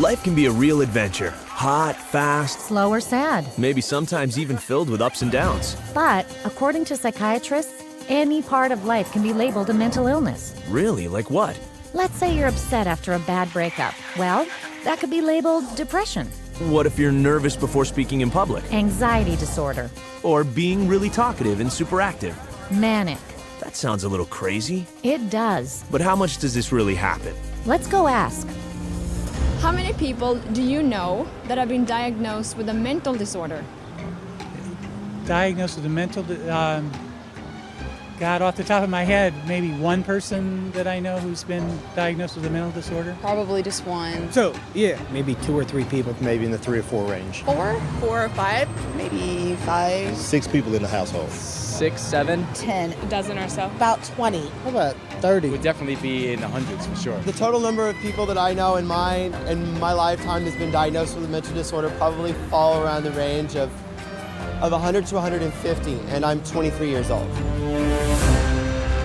Life can be a real adventure. Hot, fast, Slow or sad. maybe sometimes even filled with ups and downs. But according to psychiatrists, any part of life can be labeled a mental illness. Really? Like what? Let's say you're upset after a bad breakup. Well, that could be labeled depression, What if you're nervous before speaking in public? anxiety disorder, Or being really talkative and super active? manic. That sounds a little crazy. It does. But how much does this really happen? Let's go ask. How many people do you know that have been diagnosed with a mental disorder? Diagnosed with a mental, God, off the top of my head, maybe one person that I know who's been diagnosed with a mental disorder. Probably just one. So, yeah, maybe 2 or 3 people, maybe in the 3 or 4 range. 4 or 5, maybe 5. 6 people in the household. 6, 7. 10. A dozen or so. About 20. How about 30? Would definitely be in the hundreds for sure. The total number of people that I know in my lifetime has been diagnosed with a mental disorder probably fall around the range of 100 to 150, and I'm 23 years old.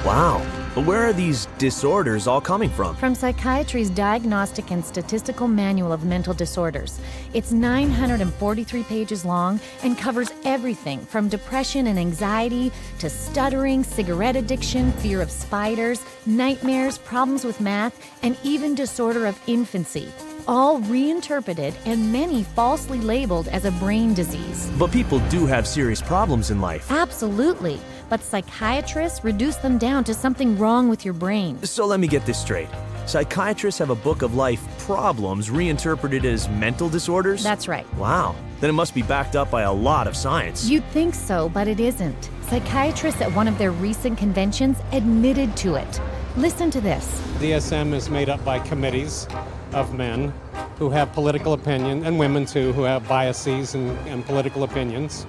Wow. But where are these disorders all coming from? From Psychiatry's Diagnostic and Statistical Manual of Mental Disorders. It's 943 pages long and covers everything from depression and anxiety to stuttering, cigarette addiction, fear of spiders, nightmares, problems with math, and even disorder of infancy. All reinterpreted and many falsely labeled as a brain disease. But people do have serious problems in life. Absolutely. But psychiatrists reduce them down to something wrong with your brain. So let me get this straight. Psychiatrists have a book of life problems reinterpreted as mental disorders? That's right. Wow. Then it must be backed up by a lot of science. You'd think so, but it isn't. Psychiatrists at one of their recent conventions admitted to it. Listen to this. DSM is made up by committees of men who have political opinion, and women too, who have biases and political opinions.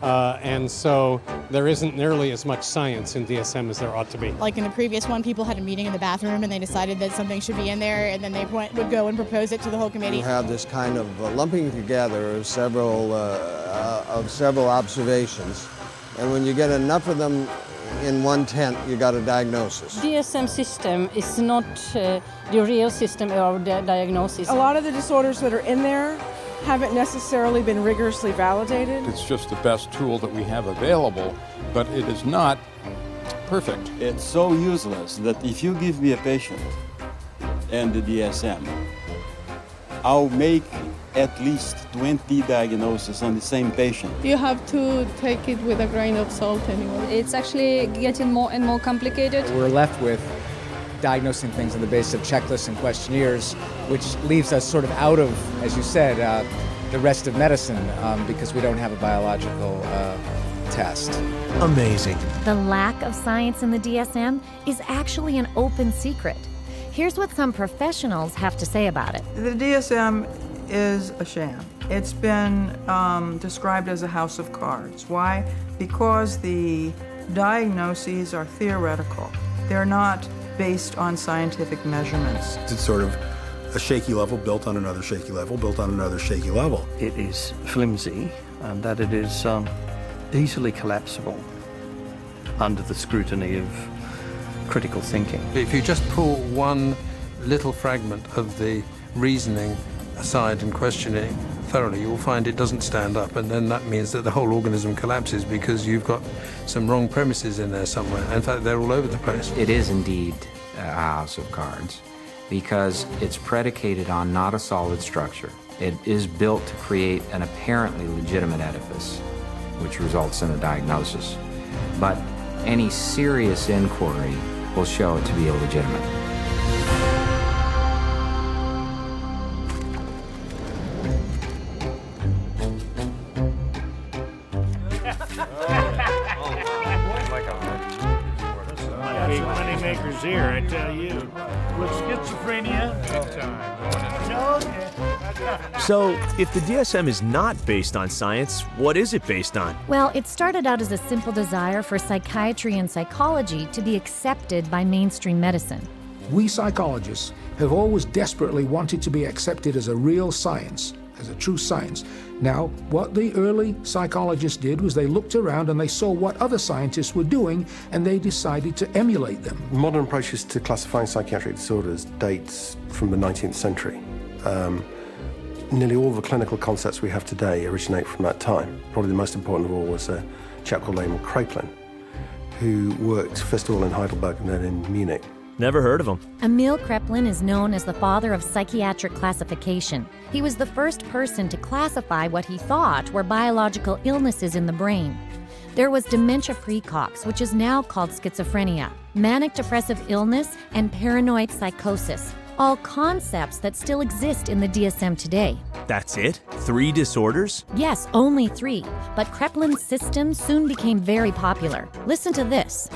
And so there isn't nearly as much science in DSM as there ought to be. Like in the previous one, people had a meeting in the bathroom and they decided that something should be in there, and then they would go and propose it to the whole committee. You have this kind of lumping together of several observations, and when you get enough of them in one tent, you got a diagnosis. DSM system is not the real system of diagnosis. A lot of the disorders that are in there haven't necessarily been rigorously validated. It's just the best tool that we have available, but it is not perfect. It's so useless that if you give me a patient and the DSM, I'll make at least 20 diagnoses on the same patient. You have to take it with a grain of salt anyway. It's actually getting more and more complicated. We're left with diagnosing things on the basis of checklists and questionnaires, which leaves us sort of out of, as you said, the rest of medicine because we don't have a biological test. Amazing. The lack of science in the DSM is actually an open secret. Here's what some professionals have to say about it. The DSM is a sham. It's been described as a house of cards. Why? Because the diagnoses are theoretical. They're not based on scientific measurements. It's sort of a shaky level built on another shaky level, built on another shaky level. It is flimsy and that it is easily collapsible under the scrutiny of critical thinking. If you just pull one little fragment of the reasoning aside and question it thoroughly, you'll find it doesn't stand up, and then that means that the whole organism collapses because you've got some wrong premises in there somewhere. In fact, they're all over the place. It is indeed a house of cards because it's predicated on not a solid structure. It is built to create an apparently legitimate edifice, which results in a diagnosis. But any serious inquiry will show it to be illegitimate. Moneymakers here, I tell you. With schizophrenia. So, if the DSM is not based on science, what is it based on? Well, it started out as a simple desire for psychiatry and psychology to be accepted by mainstream medicine. We psychologists have always desperately wanted to be accepted as a real science, as a true science. Now, what the early psychologists did was they looked around and they saw what other scientists were doing, and they decided to emulate them. Modern approaches to classifying psychiatric disorders dates from the 19th century. Nearly all the clinical concepts we have today originate from that time. Probably the most important of all was a chap called Emil Kraepelin, who worked first of all in Heidelberg and then in Munich. Never heard of him. Emil Kraepelin is known as the father of psychiatric classification. He was the first person to classify what he thought were biological illnesses in the brain. There was dementia praecox, which is now called schizophrenia, manic depressive illness, and paranoid psychosis, all concepts that still exist in the DSM today. That's it? 3 disorders? Yes, only 3, but Kraepelin's system soon became very popular. Listen to this.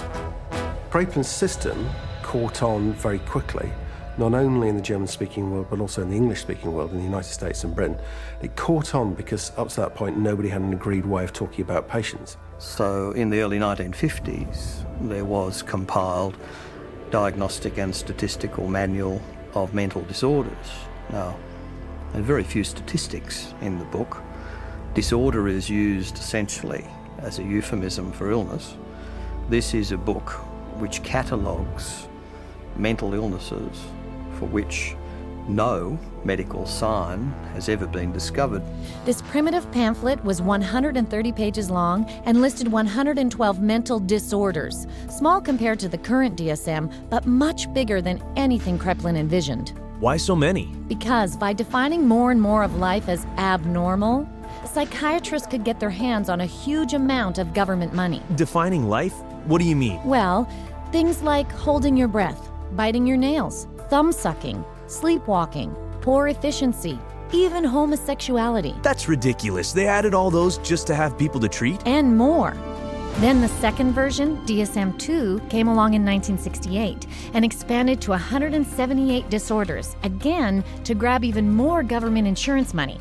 Kraepelin's system caught on very quickly, not only in the German-speaking world, but also in the English-speaking world, in the United States and Britain. It caught on because up to that point, nobody had an agreed way of talking about patients. So in the early 1950s, there was compiled Diagnostic and Statistical Manual of Mental Disorders. Now, there are very few statistics in the book. Disorder is used essentially as a euphemism for illness. This is a book which catalogues mental illnesses for which no medical sign has ever been discovered. This primitive pamphlet was 130 pages long and listed 112 mental disorders, small compared to the current DSM, but much bigger than anything Kraepelin envisioned. Why so many? Because by defining more and more of life as abnormal, psychiatrists could get their hands on a huge amount of government money. Defining life? What do you mean? Well, things like holding your breath, biting your nails, thumb sucking, sleepwalking, poor efficiency, even homosexuality. That's ridiculous. They added all those just to have people to treat? And more. Then the second version, DSM-2, came along in 1968 and expanded to 178 disorders, again to grab even more government insurance money.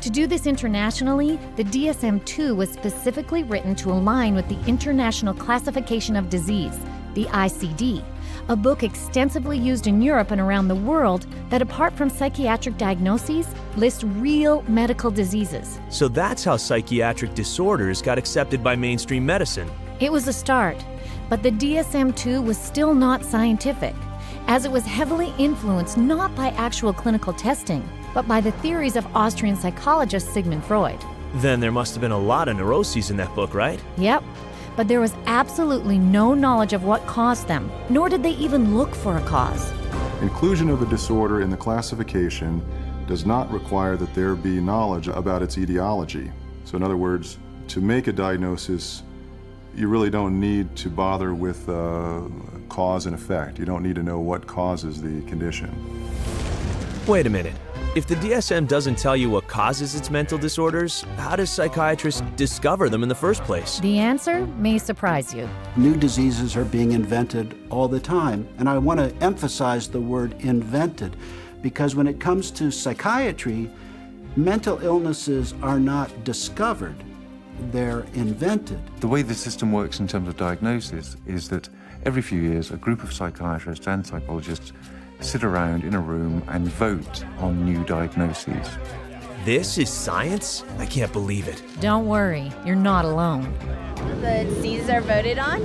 To do this internationally, the DSM-2 was specifically written to align with the International Classification of Disease, the ICD, a book extensively used in Europe and around the world that, apart from psychiatric diagnoses, lists real medical diseases. So that's how psychiatric disorders got accepted by mainstream medicine. It was a start, but the DSM-2 was still not scientific, as it was heavily influenced not by actual clinical testing, but by the theories of Austrian psychologist Sigmund Freud. Then there must have been a lot of neuroses in that book, right? Yep. But there was absolutely no knowledge of what caused them, nor did they even look for a cause. Inclusion of a disorder in the classification does not require that there be knowledge about its etiology. So in other words, to make a diagnosis, you really don't need to bother with cause and effect. You don't need to know what causes the condition. Wait a minute. If the DSM doesn't tell you what causes its mental disorders, how does psychiatrists discover them in the first place? The answer may surprise you. New diseases are being invented all the time, and I want to emphasize the word invented, because when it comes to psychiatry, mental illnesses are not discovered, they're invented. The way the system works in terms of diagnosis is that every few years a group of psychiatrists and psychologists sit around in a room and vote on new diagnoses. This is science? I can't believe it. Don't worry, you're not alone. The diseases are voted on?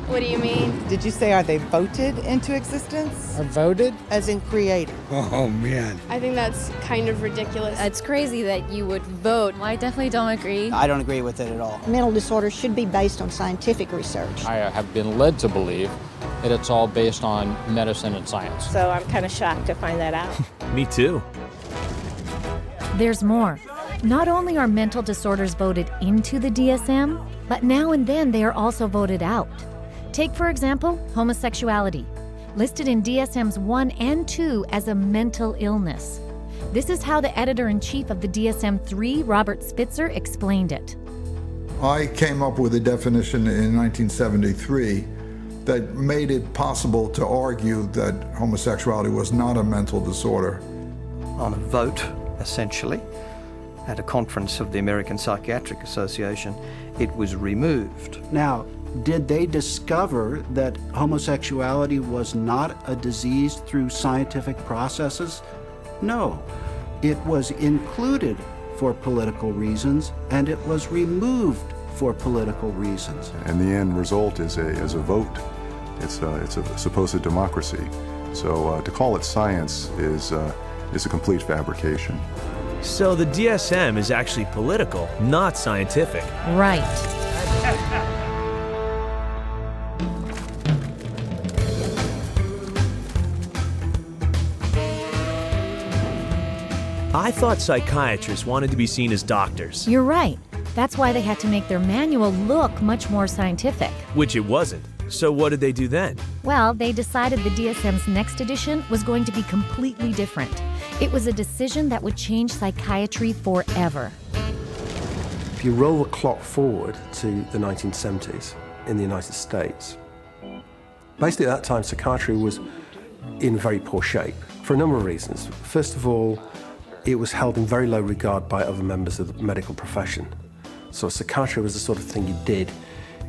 What do you mean? Did you say are they voted into existence? Are voted? As in created. Oh, man. I think that's kind of ridiculous. It's crazy that you would vote. I definitely don't agree. I don't agree with it at all. Mental disorders should be based on scientific research. I have been led to believe that it's all based on medicine and science. So I'm kind of shocked to find that out. Me too. There's more. Not only are mental disorders voted into the DSM, but now and then they are also voted out. Take, for example, homosexuality, listed in DSMs 1 and 2 as a mental illness. This is how the editor-in-chief of the DSM-3, Robert Spitzer, explained it. I came up with a definition in 1973 that made it possible to argue that homosexuality was not a mental disorder. On a vote, essentially, at a conference of the American Psychiatric Association, it was removed. Now, did they discover that homosexuality was not a disease through scientific processes? No. It was included for political reasons, and it was removed for political reasons. And the end result is a vote. It's a supposed democracy. So to call it science is a complete fabrication. So the DSM is actually political, not scientific. Right. I thought psychiatrists wanted to be seen as doctors, You're right. That's why they had to make their manual look much more scientific. which it wasn't. So what did they do then? Well, they decided the DSM's next edition was going to be completely different. It was a decision that would change psychiatry forever. If you roll the clock forward to the 1970s in the United States, basically at that time psychiatry was in very poor shape for a number of reasons. First of all, it was held in very low regard by other members of the medical profession. So psychiatry was the sort of thing you did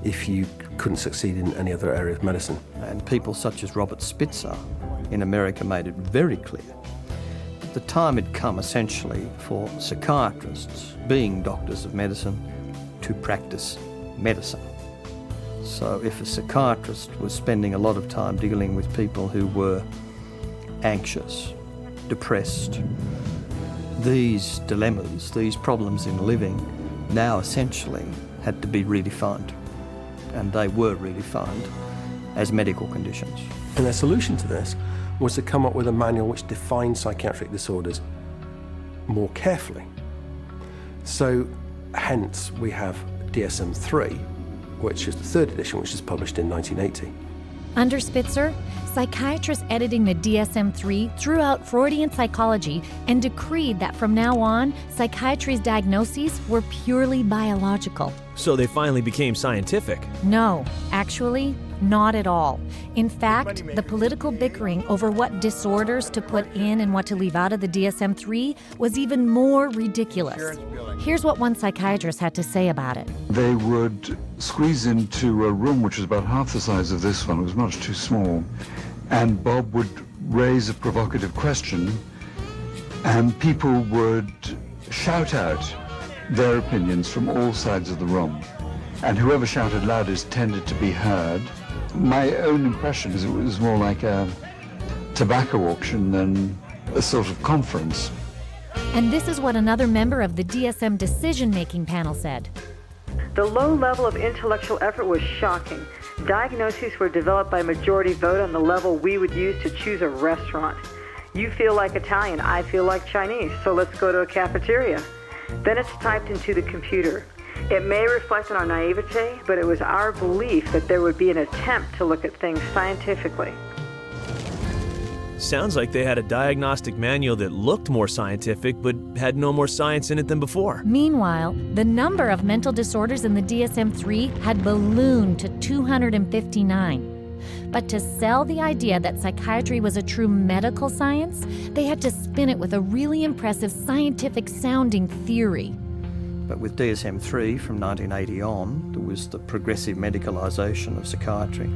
if you couldn't succeed in any other area of medicine. And people such as Robert Spitzer in America made it very clear that the time had come essentially for psychiatrists, being doctors of medicine, to practice medicine. So if a psychiatrist was spending a lot of time dealing with people who were anxious, depressed, these dilemmas, these problems in living now essentially had to be redefined. And they were redefined as medical conditions. And their solution to this was to come up with a manual which defined psychiatric disorders more carefully. So hence we have DSM-3, which is the third edition, which is published in 1980. Under Spitzer, psychiatrists editing the DSM-3 threw out Freudian psychology and decreed that from now on, psychiatry's diagnoses were purely biological. So they finally became scientific. No, actually, not at all. In fact, the political bickering over what disorders to put in and what to leave out of the DSM-3 was even more ridiculous. Here's what one psychiatrist had to say about it. They would squeeze into a room which was about half the size of this one. It was much too small. And Bob would raise a provocative question, and people would shout out their opinions from all sides of the room. And whoever shouted loudest tended to be heard. My own impression is it was more like a tobacco auction than a sort of conference. And this is what another member of the DSM decision-making panel said. The low level of intellectual effort was shocking. Diagnoses were developed by majority vote on the level we would use to choose a restaurant. You feel like Italian, I feel like Chinese, so let's go to a cafeteria. Then it's typed into the computer. It may reflect on our naivete, but it was our belief that there would be an attempt to look at things scientifically. Sounds like they had a diagnostic manual that looked more scientific but had no more science in it than before. Meanwhile, the number of mental disorders in the DSM-3 had ballooned to 259. But to sell the idea that psychiatry was a true medical science, they had to spin it with a really impressive scientific-sounding theory. But with DSM-3 from 1980 on, there was the progressive medicalisation of psychiatry.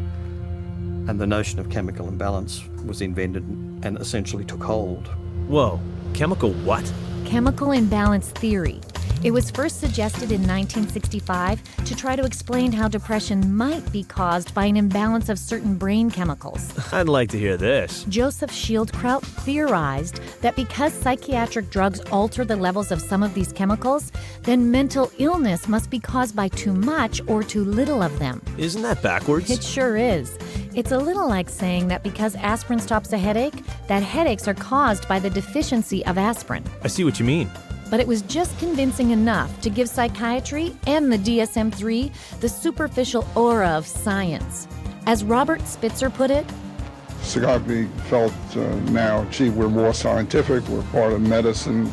And the notion of chemical imbalance was invented and essentially took hold. Whoa, chemical what? Chemical imbalance theory. It was first suggested in 1965 to try to explain how depression might be caused by an imbalance of certain brain chemicals. I'd like to hear this. Joseph Schildkraut theorized that because psychiatric drugs alter the levels of some of these chemicals, then mental illness must be caused by too much or too little of them. Isn't that backwards? It sure is. It's a little like saying that because aspirin stops a headache, that headaches are caused by the deficiency of aspirin. I see what you mean. But it was just convincing enough to give psychiatry and the DSM-3 the superficial aura of science. As Robert Spitzer put it, psychiatry felt now, gee, we're more scientific, we're part of medicine.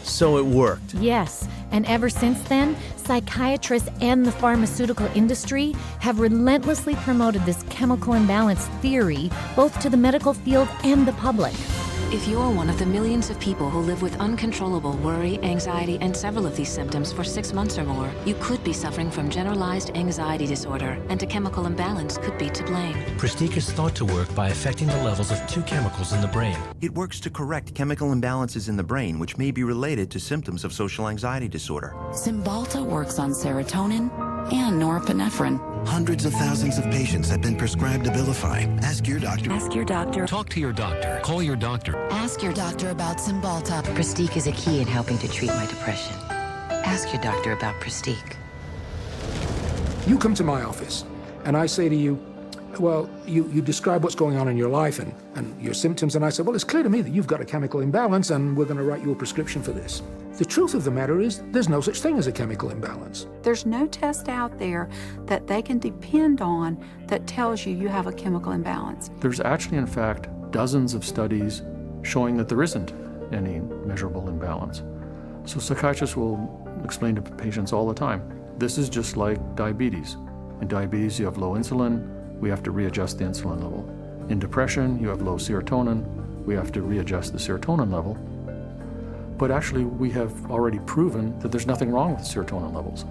So it worked. Yes, and ever since then, psychiatrists and the pharmaceutical industry have relentlessly promoted this chemical imbalance theory, both to the medical field and the public. If you're one of the millions of people who live with uncontrollable worry, anxiety, and several of these symptoms for 6 months or more, you could be suffering from generalized anxiety disorder, and a chemical imbalance could be to blame. Prestige is thought to work by affecting the levels of two chemicals in the brain. It works to correct chemical imbalances in the brain, which may be related to symptoms of social anxiety disorder. Cymbalta works on serotonin, and norepinephrine. Hundreds of thousands of patients have been prescribed Abilify. Ask your doctor. Ask your doctor. Talk to your doctor. Call your doctor. Ask your doctor about Cymbalta. Prestique is a key in helping to treat my depression. Ask your doctor about Prestique. You come to my office, and I say to you, well, you describe what's going on in your life and your symptoms, and I say, well, it's clear to me that you've got a chemical imbalance, and we're going to write you a prescription for this. The truth of the matter is, there's no such thing as a chemical imbalance. There's no test out there that they can depend on that tells you you have a chemical imbalance. There's actually, in fact, dozens of studies showing that there isn't any measurable imbalance. So psychiatrists will explain to patients all the time, this is just like diabetes. In diabetes, you have low insulin, we have to readjust the insulin level. In depression, you have low serotonin, we have to readjust the serotonin level. But actually, we have already proven that there's nothing wrong with the serotonin levels.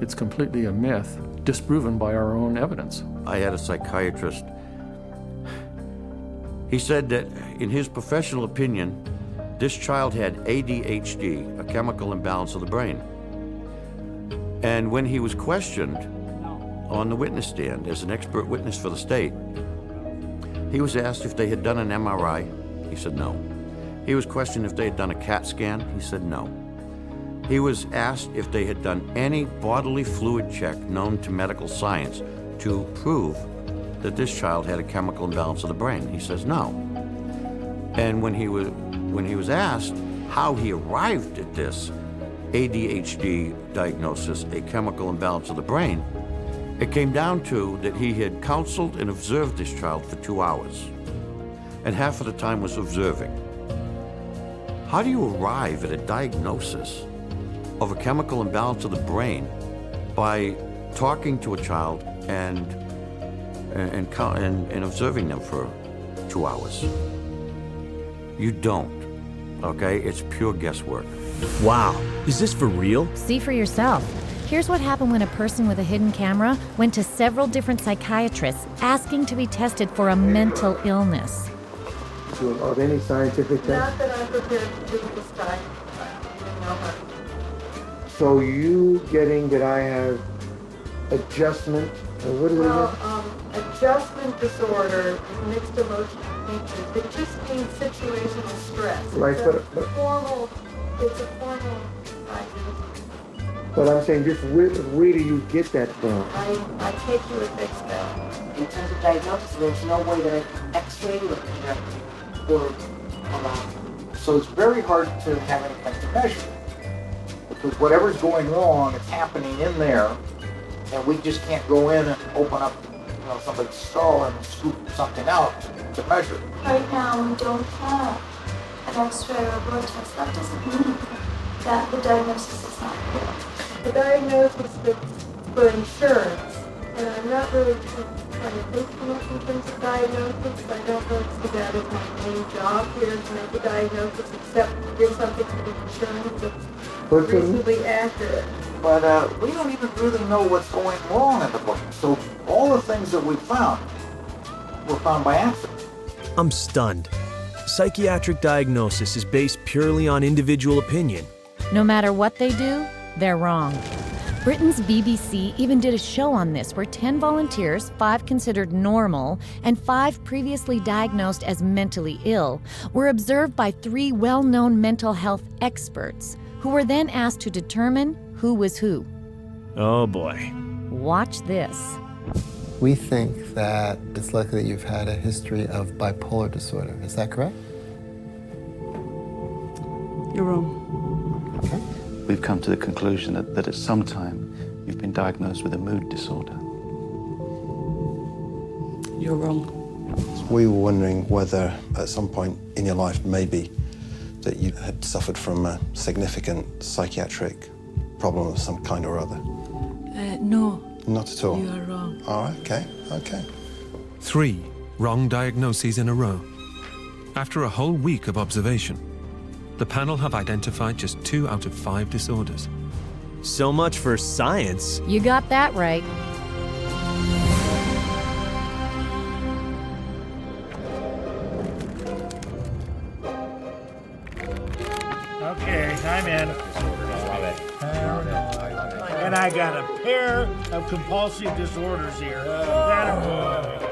It's completely a myth, disproven by our own evidence. I had a psychiatrist. He said that, in his professional opinion, this child had ADHD, a chemical imbalance of the brain. And when he was questioned on the witness stand as an expert witness for the state, he was asked if they had done an MRI. He said no. He was questioned if they had done a CAT scan. He said no. He was asked if they had done any bodily fluid check known to medical science to prove that this child had a chemical imbalance of the brain. He says no. And when he was asked how he arrived at this ADHD diagnosis, a chemical imbalance of the brain, it came down to that he had counseled and observed this child for 2 hours, and half of the time was observing. How do you arrive at a diagnosis of a chemical imbalance of the brain by talking to a child and observing them for 2 hours? You don't, okay? It's pure guesswork. Wow, is this for real? See for yourself. Here's what happened when a person with a hidden camera went to several different psychiatrists asking to be tested for a mental illness. Of any scientific test? Not that I'm prepared to do this time. So you getting that I have adjustment, what is it? Adjustment disorder, mixed emotional thinking. It just means situational stress. Right, it's a formal diagnosis. But I'm saying, just where do you get that from? I take you at face value. In terms of diagnosis, there's no way that I can x-ray or project or so it's very hard to have anything to measure. Because whatever's going wrong, it's happening in there, and we just can't go in and open up somebody's skull and scoop something out to measure. Right now, we don't have an X-ray or a blood test. That doesn't mean that the diagnosis is not real. The diagnosis is for insurance, and I'm not really trying to think too much in terms of diagnosis. I don't really see that as my main job here to make a diagnosis, except to give something to the insurance that's reasonably accurate. But we don't even really know what's going wrong in the brain. So all the things that we found were found by accident. I'm stunned. Psychiatric diagnosis is based purely on individual opinion. No matter what they do, they're wrong. Britain's BBC even did a show on this where 10 volunteers, 5 considered normal, and 5 previously diagnosed as mentally ill, were observed by 3 well-known mental health experts, who were then asked to determine who was who. Oh boy. Watch this. We think that it's likely that you've had a history of bipolar disorder. Is that correct? You're wrong. Okay. We've come to the conclusion that at some time you've been diagnosed with a mood disorder. You're wrong. We were wondering whether at some point in your life maybe that you had suffered from a significant psychiatric problem of some kind or other. No. Not at all? You are wrong. All right, okay. 3 wrong diagnoses in a row. After a whole week of observation, the panel have identified just 2 out of 5 disorders. So much for science. You got that right. Okay, I'm in. love it. And I got a pair of compulsive disorders here.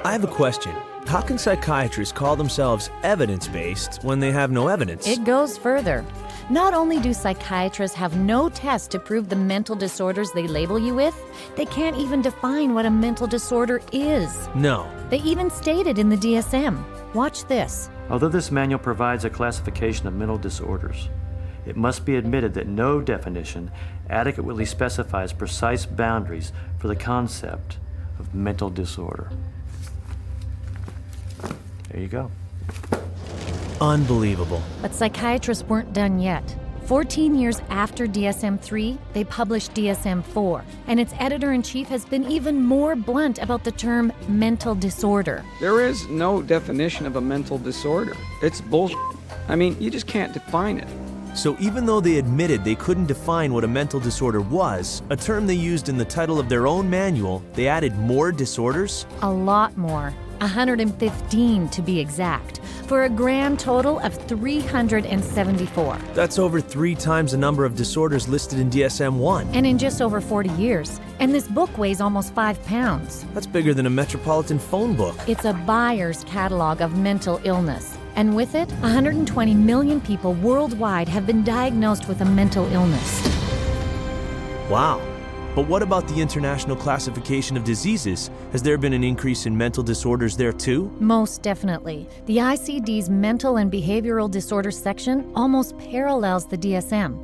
I have a question. How can psychiatrists call themselves evidence-based when they have no evidence? It goes further. Not only do psychiatrists have no test to prove the mental disorders they label you with, they can't even define what a mental disorder is. No. They even state it in the DSM. Watch this. Although this manual provides a classification of mental disorders, it must be admitted that no definition adequately specifies precise boundaries for the concept of mental disorder. There you go. Unbelievable. But psychiatrists weren't done yet. 14 years after DSM-3, they published DSM-4, and its editor-in-chief has been even more blunt about the term mental disorder. There is no definition of a mental disorder. It's bullshit. I mean, you just can't define it. So even though they admitted they couldn't define what a mental disorder was, a term they used in the title of their own manual, they added more disorders? A lot more. 115 to be exact, for a grand total of 374. That's over 3 times the number of disorders listed in DSM-1. And in just over 40 years. And this book weighs almost 5 pounds. That's bigger than a Metropolitan phone book. It's a buyer's catalog of mental illness. And with it, 120 million people worldwide have been diagnosed with a mental illness. Wow. But what about the International Classification of Diseases? Has there been an increase in mental disorders there too? Most definitely. The ICD's Mental and Behavioral Disorders section almost parallels the DSM.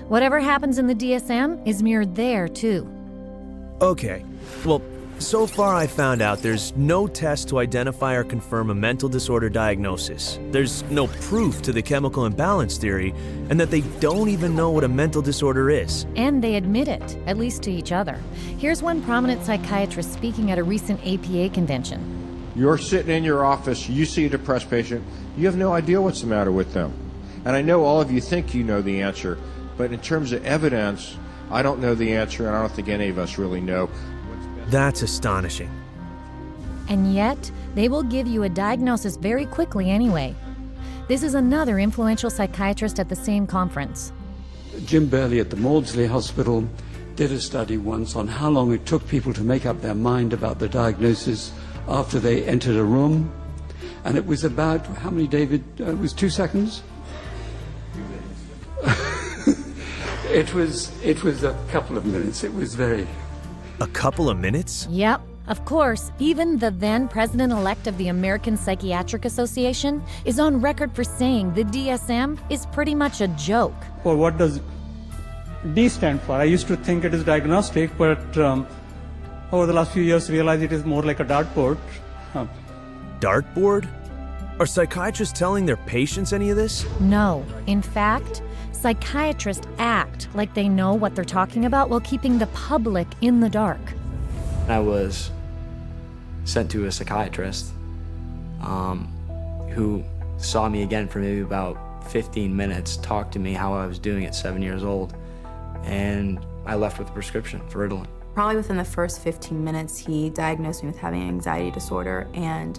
Whatever happens in the DSM is mirrored there too. Okay, well, so far I found out there's no test to identify or confirm a mental disorder diagnosis. There's no proof to the chemical imbalance theory, and that they don't even know what a mental disorder is. And they admit it, at least to each other. Here's one prominent psychiatrist speaking at a recent APA convention. You're sitting in your office, you see a depressed patient, you have no idea what's the matter with them. And I know all of you think you know the answer, but in terms of evidence, I don't know the answer, and I don't think any of us really know. That's astonishing. And yet, they will give you a diagnosis very quickly anyway. This is another influential psychiatrist at the same conference. Jim Burley at the Maudsley Hospital did a study once on how long it took people to make up their mind about the diagnosis after they entered a room. And it was about, how many, David? It was 2 seconds? It was a couple of minutes. It was very... A couple of minutes? Yep. Of course, even the then president-elect of the American Psychiatric Association is on record for saying the DSM is pretty much a joke. Well, what does D stand for? I used to think it is diagnostic, but over the last few years realized it is more like a dartboard. Dartboard? Are psychiatrists telling their patients any of this? No. In fact, psychiatrists act like they know what they're talking about while keeping the public in the dark. I was sent to a psychiatrist who saw me again for maybe about 15 minutes, talked to me how I was doing at 7 years old, and I left with a prescription for Ritalin. Probably within the first 15 minutes, he diagnosed me with having an anxiety disorder and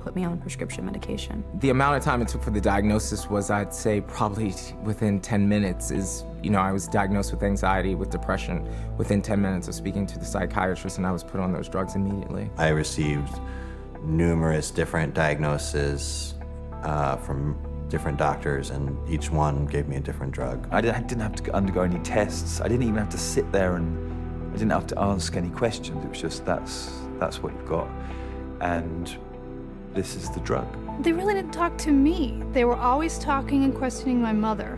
put me on prescription medication. The amount of time it took for the diagnosis was, I'd say, probably within 10 minutes I was diagnosed with anxiety, with depression, within 10 minutes of speaking to the psychiatrist, and I was put on those drugs immediately. I received numerous different diagnoses from different doctors, and each one gave me a different drug. I didn't have to undergo any tests. I didn't even have to sit there and I didn't have to ask any questions. It was just, that's what you've got, and this is the drug. They really didn't talk to me. They were always talking and questioning my mother.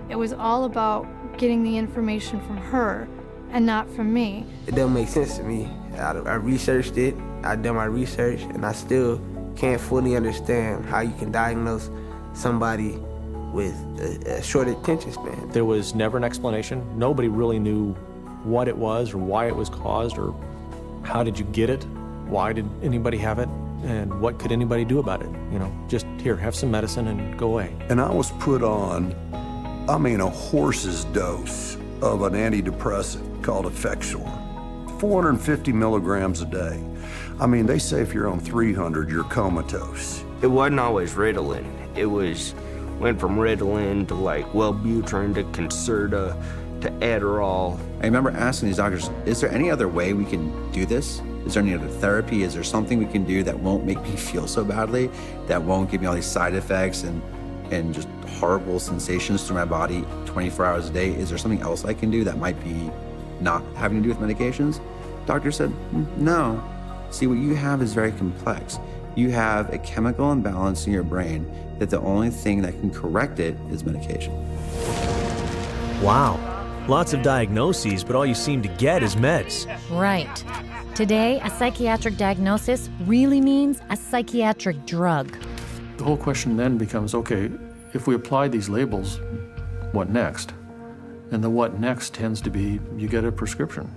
It was all about getting the information from her and not from me. It doesn't make sense to me. I researched it, I done my research, and I still can't fully understand how you can diagnose somebody with a short attention span. There was never an explanation. Nobody really knew what it was or why it was caused or how did you get it, why did anybody have it, and what could anybody do about it. Just here, have some medicine and go away. And I was put on, a horse's dose of an antidepressant called Effexor, 450 milligrams a day. They say if you're on 300, you're comatose. It wasn't always Ritalin. It went from Ritalin to like Wellbutrin to Concerta to Adderall. I remember asking these doctors, is there any other way we can do this? Is there any other therapy? Is there something we can do that won't make me feel so badly, that won't give me all these side effects and just horrible sensations through my body 24 hours a day? Is there something else I can do that might be not having to do with medications? Doctor said, no. See, what you have is very complex. You have a chemical imbalance in your brain that the only thing that can correct it is medication. Wow. Lots of diagnoses, but all you seem to get is meds. Right. Today, a psychiatric diagnosis really means a psychiatric drug. The whole question then becomes, okay, if we apply these labels, what next? And the what next tends to be, you get a prescription.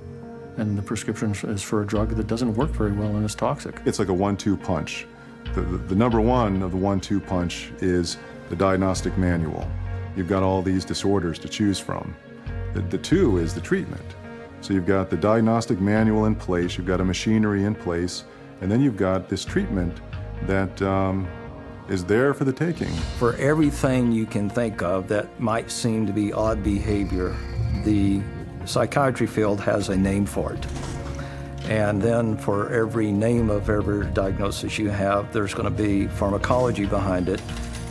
And the prescription is for a drug that doesn't work very well and is toxic. It's like a 1-2 punch. The number one of the 1-2 punch is the diagnostic manual. You've got all these disorders to choose from. The two is the treatment. So you've got the diagnostic manual in place, you've got a machinery in place, and then you've got this treatment that is there for the taking. For everything you can think of that might seem to be odd behavior, the psychiatry field has a name for it. And then for every name of every diagnosis you have, there's going to be pharmacology behind it,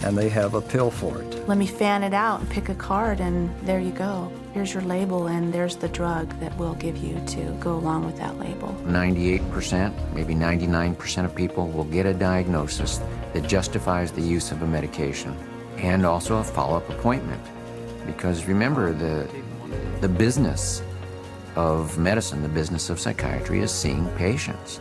and they have a pill for it. Let me fan it out and pick a card, and there you go. Here's your label, and there's the drug that we'll give you to go along with that label. 98%, maybe 99% of people will get a diagnosis that justifies the use of a medication and also a follow-up appointment. Because remember, the business of medicine, the business of psychiatry, is seeing patients.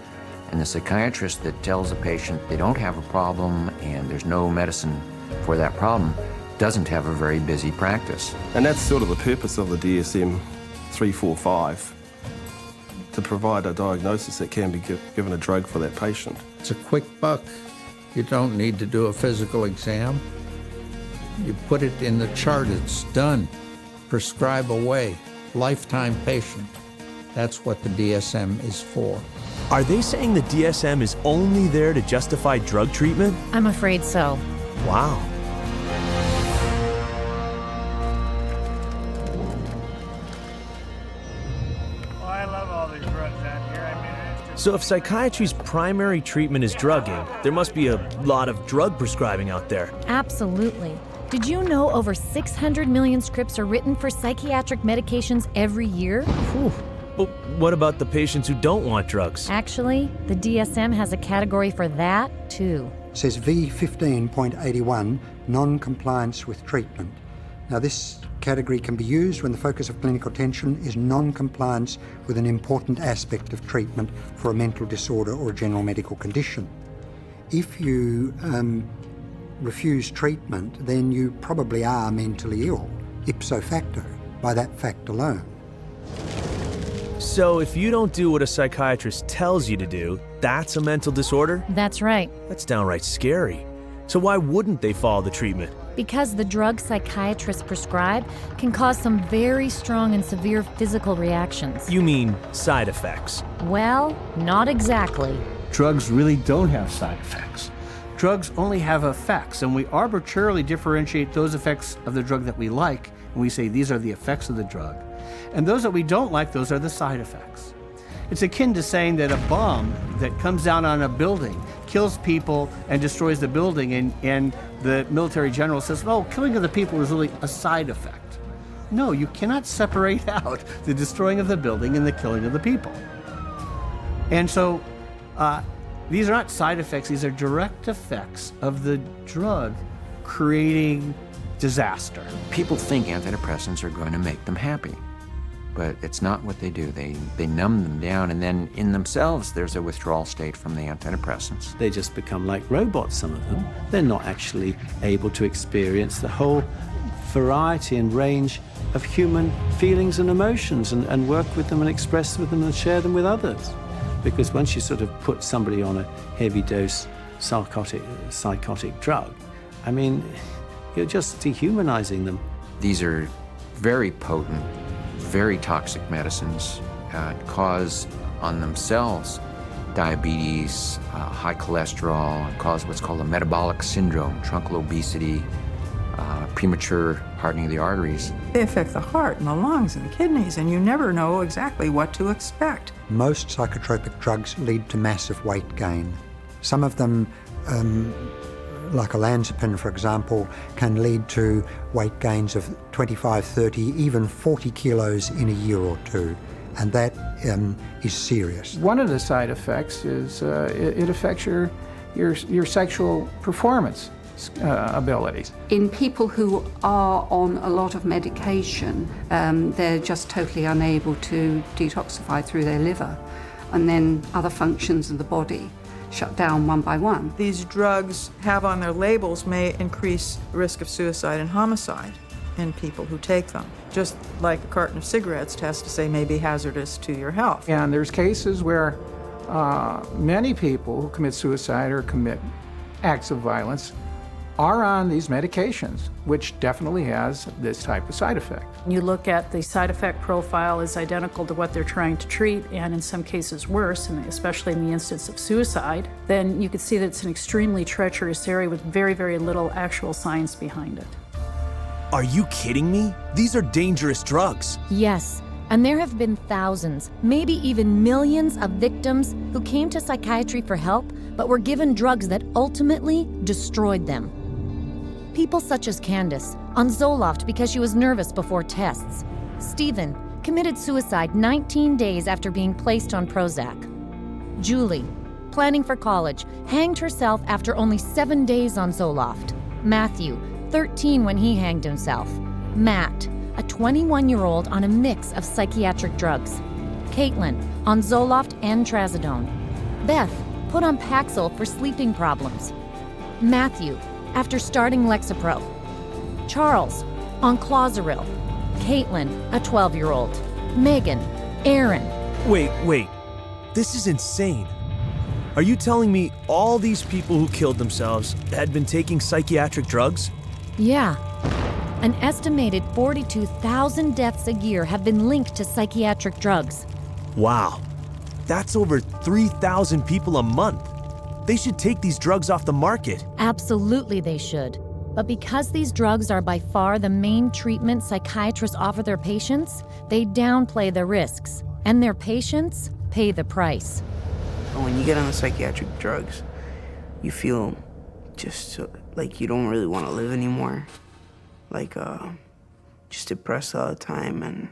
And the psychiatrist that tells a patient they don't have a problem and there's no medicine for that problem doesn't have a very busy practice. And that's sort of the purpose of the DSM-345, to provide a diagnosis that can be given a drug for that patient. It's a quick buck. You don't need to do a physical exam. You put it in the chart, it's done. Prescribe away. Lifetime patient. That's what the DSM is for. Are they saying the DSM is only there to justify drug treatment? I'm afraid so. Wow. I love all these drugs out here. I mean, it's just... So if psychiatry's primary treatment is drugging, there must be a lot of drug prescribing out there. Absolutely. Did you know over 600 million scripts are written for psychiatric medications every year? Whew. But what about the patients who don't want drugs? Actually, the DSM has a category for that, too. It says V15.81, non-compliance with treatment. Now, this category can be used when the focus of clinical attention is non-compliance with an important aspect of treatment for a mental disorder or a general medical condition. If you refuse treatment, then you probably are mentally ill, ipso facto, by that fact alone. So if you don't do what a psychiatrist tells you to do, that's a mental disorder? That's right. That's downright scary. So why wouldn't they follow the treatment? Because the drugs psychiatrists prescribe can cause some very strong and severe physical reactions. You mean side effects? Well, not exactly. Drugs really don't have side effects. Drugs only have effects, and we arbitrarily differentiate those effects of the drug that we like, and we say these are the effects of the drug. And those that we don't like, those are the side effects. It's akin to saying that a bomb that comes down on a building kills people and destroys the building, and the military general says, oh, killing of the people is really a side effect. No, you cannot separate out the destroying of the building and the killing of the people. And so these are not side effects, these are direct effects of the drug creating disaster. People think antidepressants are going to make them happy, but it's not what they do. They numb them down, and then in themselves there's a withdrawal state from the antidepressants. They just become like robots, some of them. They're not actually able to experience the whole variety and range of human feelings and emotions and work with them and express with them and share them with others. Because once you sort of put somebody on a heavy dose psychotic drug, I mean, you're just dehumanizing them. These are very potent, very toxic medicines, cause on themselves diabetes, high cholesterol, cause what's called a metabolic syndrome, truncal obesity, premature hardening of the arteries. They affect the heart and the lungs and the kidneys, and you never know exactly what to expect. Most psychotropic drugs lead to massive weight gain. Some of them, like olanzapine, for example, can lead to weight gains of 25, 30, even 40 kilos in a year or two, and that is serious. One of the side effects is it affects your sexual performance abilities. In people who are on a lot of medication, they're just totally unable to detoxify through their liver, and then other functions of the body shut down one by one. These drugs have on their labels may increase the risk of suicide and homicide in people who take them, just like a carton of cigarettes tests to say may be hazardous to your health. And there's cases where many people who commit suicide or commit acts of violence are on these medications, which definitely has this type of side effect. You look at the side effect profile is identical to what they're trying to treat, and in some cases worse, and especially in the instance of suicide, then you could see that it's an extremely treacherous area with very, very little actual science behind it. Are you kidding me? These are dangerous drugs. Yes, and there have been thousands, maybe even millions of victims who came to psychiatry for help, but were given drugs that ultimately destroyed them. People such as Candace, on Zoloft because she was nervous before tests. Stephen committed suicide 19 days after being placed on Prozac. Julie, planning for college, hanged herself after only 7 days on Zoloft. Matthew, 13 when he hanged himself. Matt, a 21-year-old on a mix of psychiatric drugs. Caitlin, on Zoloft and Trazodone. Beth, put on Paxil for sleeping problems. Matthew, after starting Lexapro. Charles, on Clozaril. Caitlin, a 12-year-old. Megan, Aaron. Wait. This is insane. Are you telling me all these people who killed themselves had been taking psychiatric drugs? Yeah. An estimated 42,000 deaths a year have been linked to psychiatric drugs. Wow. That's over 3,000 people a month. They should take these drugs off the market. Absolutely they should. But because these drugs are by far the main treatment psychiatrists offer their patients, they downplay the risks, and their patients pay the price. When you get on the psychiatric drugs, you feel just like you don't really want to live anymore. Like, just depressed all the time, and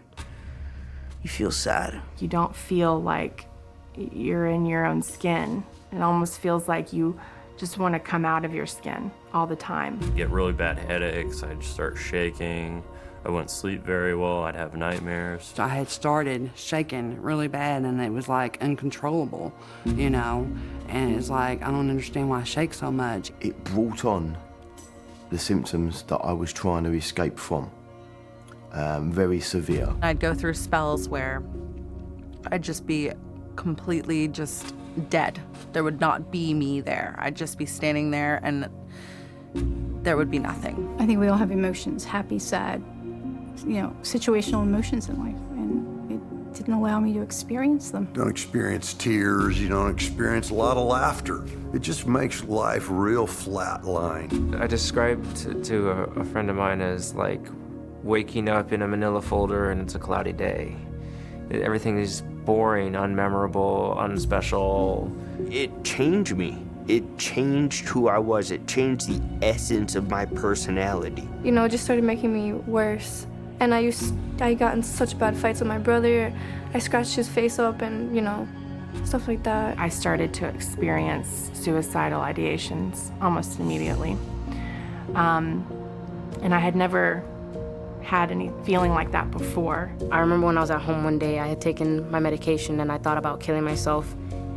you feel sad. You don't feel like you're in your own skin. It almost feels like you just want to come out of your skin all the time. Get really bad headaches, I'd start shaking, I wouldn't sleep very well, I'd have nightmares. I had started shaking really bad, and it was like uncontrollable, you know, and it's like, I don't understand why I shake so much. It brought on the symptoms that I was trying to escape from, very severe. I'd go through spells where I'd just be completely just dead. There would not be me there. I'd just be standing there and there would be nothing. I think we all have emotions, happy, sad, situational emotions in life, and it didn't allow me to experience them. You don't experience tears, you don't experience a lot of laughter. It just makes life real flatline. I described to a friend of mine as like waking up in a manila folder and it's a cloudy day. Everything is boring, unmemorable, unspecial. It changed me. It changed who I was. It changed the essence of my personality. It just started making me worse. And I got in such bad fights with my brother. I scratched his face up and, stuff like that. I started to experience suicidal ideations almost immediately. And I had never had any feeling like that before. I remember when I was at home one day, I had taken my medication and I thought about killing myself,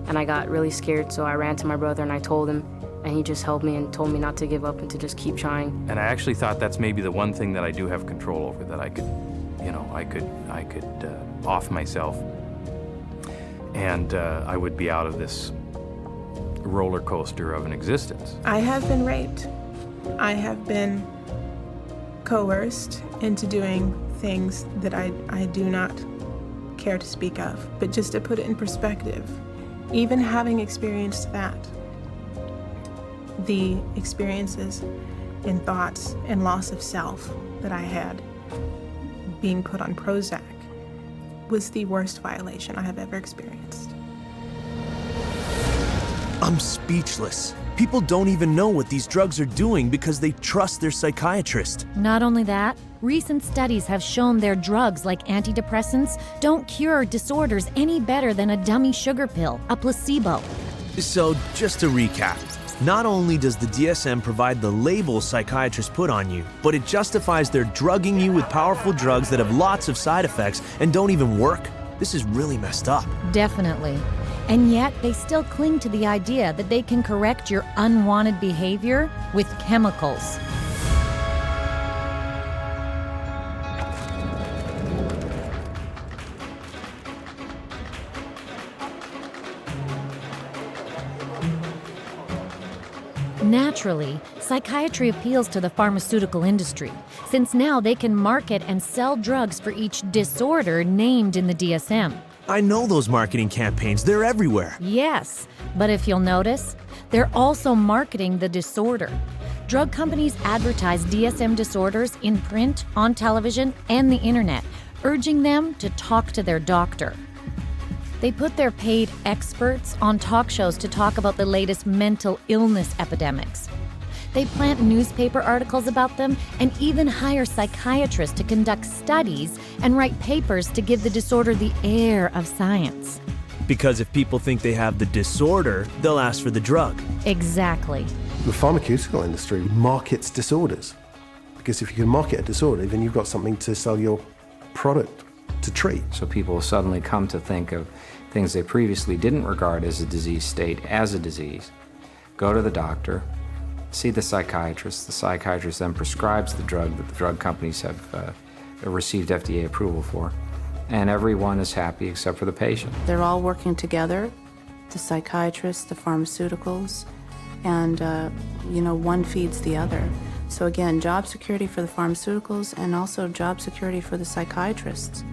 and I got really scared, so I ran to my brother and I told him, and he just held me and told me not to give up and to just keep trying. And I actually thought that's maybe the one thing that I do have control over, that I could, I could off myself, and I would be out of this roller coaster of an existence. I have been raped. I have been coerced into doing things that I do not care to speak of. But just to put it in perspective, even having experienced that, the experiences in thoughts and loss of self that I had, being put on Prozac was the worst violation I have ever experienced. I'm speechless. People don't even know what these drugs are doing because they trust their psychiatrist. Not only that, recent studies have shown their drugs like antidepressants don't cure disorders any better than a dummy sugar pill, a placebo. So, just to recap, not only does the DSM provide the label psychiatrists put on you, but it justifies their drugging you with powerful drugs that have lots of side effects and don't even work. This is really messed up. Definitely. And yet, they still cling to the idea that they can correct your unwanted behavior with chemicals. Naturally, psychiatry appeals to the pharmaceutical industry, since now they can market and sell drugs for each disorder named in the DSM. I know those marketing campaigns, they're everywhere. Yes, but if you'll notice, they're also marketing the disorder. Drug companies advertise DSM disorders in print, on television, and the internet, urging them to talk to their doctor. They put their paid experts on talk shows to talk about the latest mental illness epidemics. They plant newspaper articles about them and even hire psychiatrists to conduct studies and write papers to give the disorder the air of science. Because if people think they have the disorder, they'll ask for the drug. Exactly. The pharmaceutical industry markets disorders. Because if you can market a disorder, then you've got something to sell your product to treat. So people suddenly come to think of things they previously didn't regard as a disease state as a disease. Go to the doctor, see the psychiatrist then prescribes the drug that the drug companies have received FDA approval for, and everyone is happy except for the patient. They're all working together, the psychiatrists, the pharmaceuticals, and one feeds the other. So again, job security for the pharmaceuticals and also job security for the psychiatrists.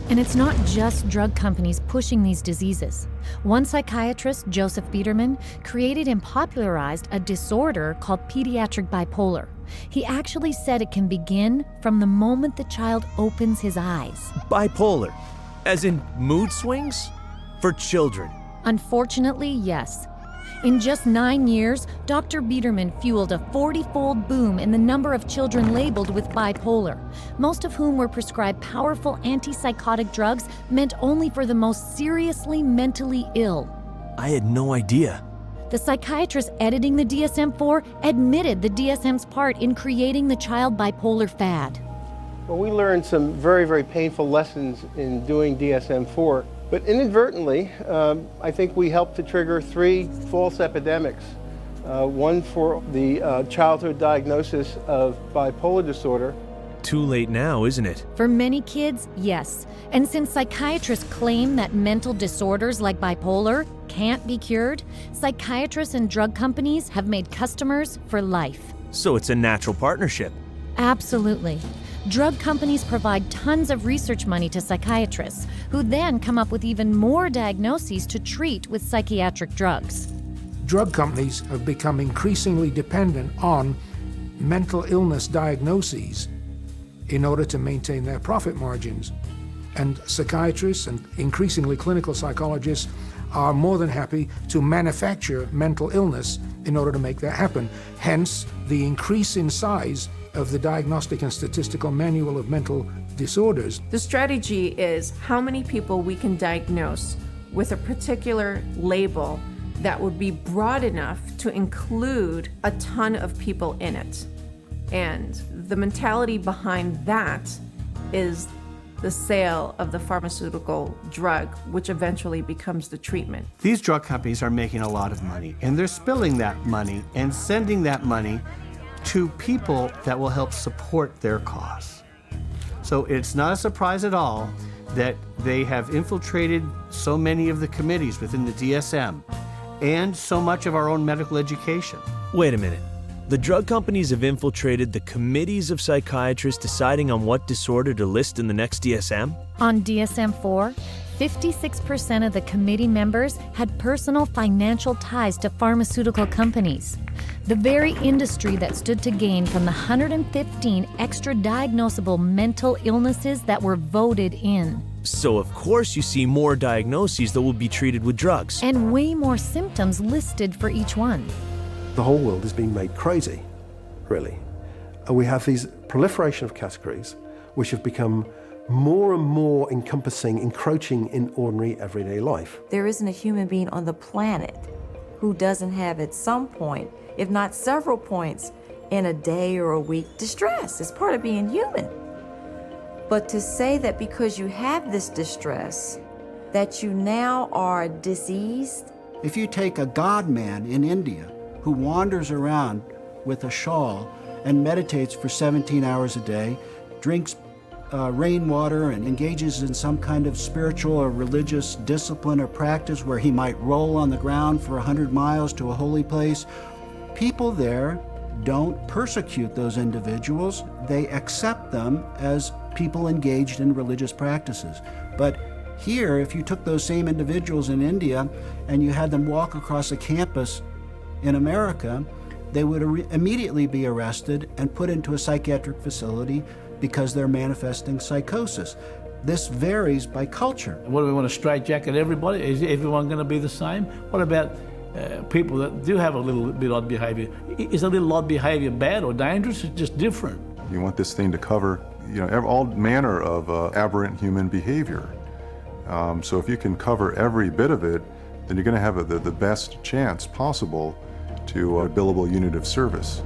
And it's not just drug companies pushing these diseases. One psychiatrist, Joseph Biederman, created and popularized a disorder called pediatric bipolar. He actually said it can begin from the moment the child opens his eyes. Bipolar, as in mood swings? For children? Unfortunately, yes. In just 9 years, Dr. Biederman fueled a 40-fold boom in the number of children labeled with bipolar, most of whom were prescribed powerful antipsychotic drugs meant only for the most seriously mentally ill. I had no idea. The psychiatrist editing the DSM-4 admitted the DSM's part in creating the child bipolar fad. Well, we learned some very, very painful lessons in doing DSM-4. But inadvertently, I think we helped to trigger 3 false epidemics. One for the childhood diagnosis of bipolar disorder. Too late now, isn't it? For many kids, yes. And since psychiatrists claim that mental disorders like bipolar can't be cured, psychiatrists and drug companies have made customers for life. So it's a natural partnership. Absolutely. Drug companies provide tons of research money to psychiatrists, who then come up with even more diagnoses to treat with psychiatric drugs. Drug companies have become increasingly dependent on mental illness diagnoses in order to maintain their profit margins. And psychiatrists and increasingly clinical psychologists are more than happy to manufacture mental illness in order to make that happen. Hence, the increase in size of the Diagnostic and Statistical Manual of Mental Disorders. The strategy is how many people we can diagnose with a particular label that would be broad enough to include a ton of people in it. And the mentality behind that is the sale of the pharmaceutical drug, which eventually becomes the treatment. These drug companies are making a lot of money, and they're spilling that money and sending that money to people that will help support their cause. So it's not a surprise at all that they have infiltrated so many of the committees within the DSM and so much of our own medical education. Wait a minute. The drug companies have infiltrated the committees of psychiatrists deciding on what disorder to list in the next DSM? On DSM-4, 56% of the committee members had personal financial ties to pharmaceutical companies. The very industry that stood to gain from the 115 extra diagnosable mental illnesses that were voted in. So of course you see more diagnoses that will be treated with drugs. And way more symptoms listed for each one. The whole world is being made crazy, really. And we have these proliferation of categories which have become more and more encompassing, encroaching in ordinary everyday life. There isn't a human being on the planet who doesn't have at some point, if not several points, in a day or a week, distress. It's part of being human. But to say that because you have this distress, that you now are diseased. If you take a god man in India who wanders around with a shawl and meditates for 17 hours a day, drinks rainwater and engages in some kind of spiritual or religious discipline or practice where he might roll on the ground for 100 miles to a holy place, people there don't persecute those individuals. They accept them as people engaged in religious practices. But here, if you took those same individuals in India and you had them walk across a campus in America, they would immediately be arrested and put into a psychiatric facility because they're manifesting psychosis. This varies by culture. What do we want to straitjacket everybody? Is everyone going to be the same? What about people that do have a little bit odd behavior? Is a little odd behavior bad or dangerous? It's just different. You want this thing to cover, all manner of aberrant human behavior. So if you can cover every bit of it, then you're going to have the best chance possible to a billable unit of service.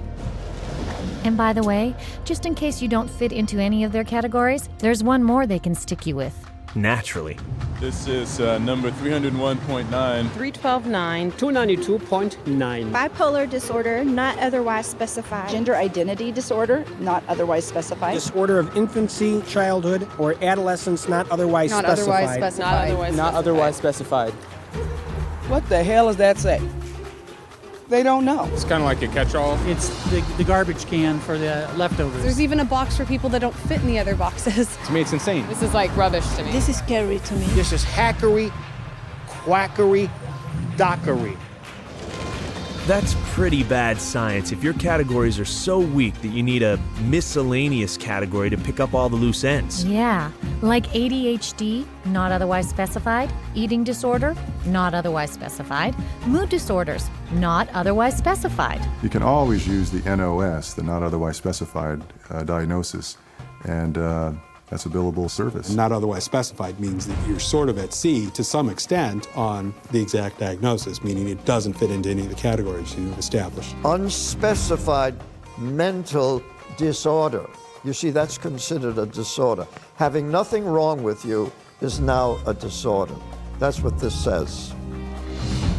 And by the way, just in case you don't fit into any of their categories, there's one more they can stick you with. Naturally. This is number 301.9. 312.9. 292.9. Bipolar disorder, not otherwise specified. Gender identity disorder, not otherwise specified. Disorder of infancy, childhood, or adolescence, not otherwise specified. Not otherwise specified. What the hell does that say? They don't know. It's kind of like a catch-all. It's the garbage can for the leftovers. There's even a box for people that don't fit in the other boxes. To me, it's insane. This is like rubbish to me. This is scary to me. This is hackery, quackery, dockery. That's pretty bad science if your categories are so weak that you need a miscellaneous category to pick up all the loose ends. Yeah, like ADHD, not otherwise specified, eating disorder, not otherwise specified, mood disorders, not otherwise specified. You can always use the NOS, the not otherwise specified diagnosis, and that's a billable service. Not otherwise specified means that you're sort of at sea to some extent on the exact diagnosis, meaning it doesn't fit into any of the categories you've established. Unspecified mental disorder. You see, that's considered a disorder. Having nothing wrong with you is now a disorder. That's what this says.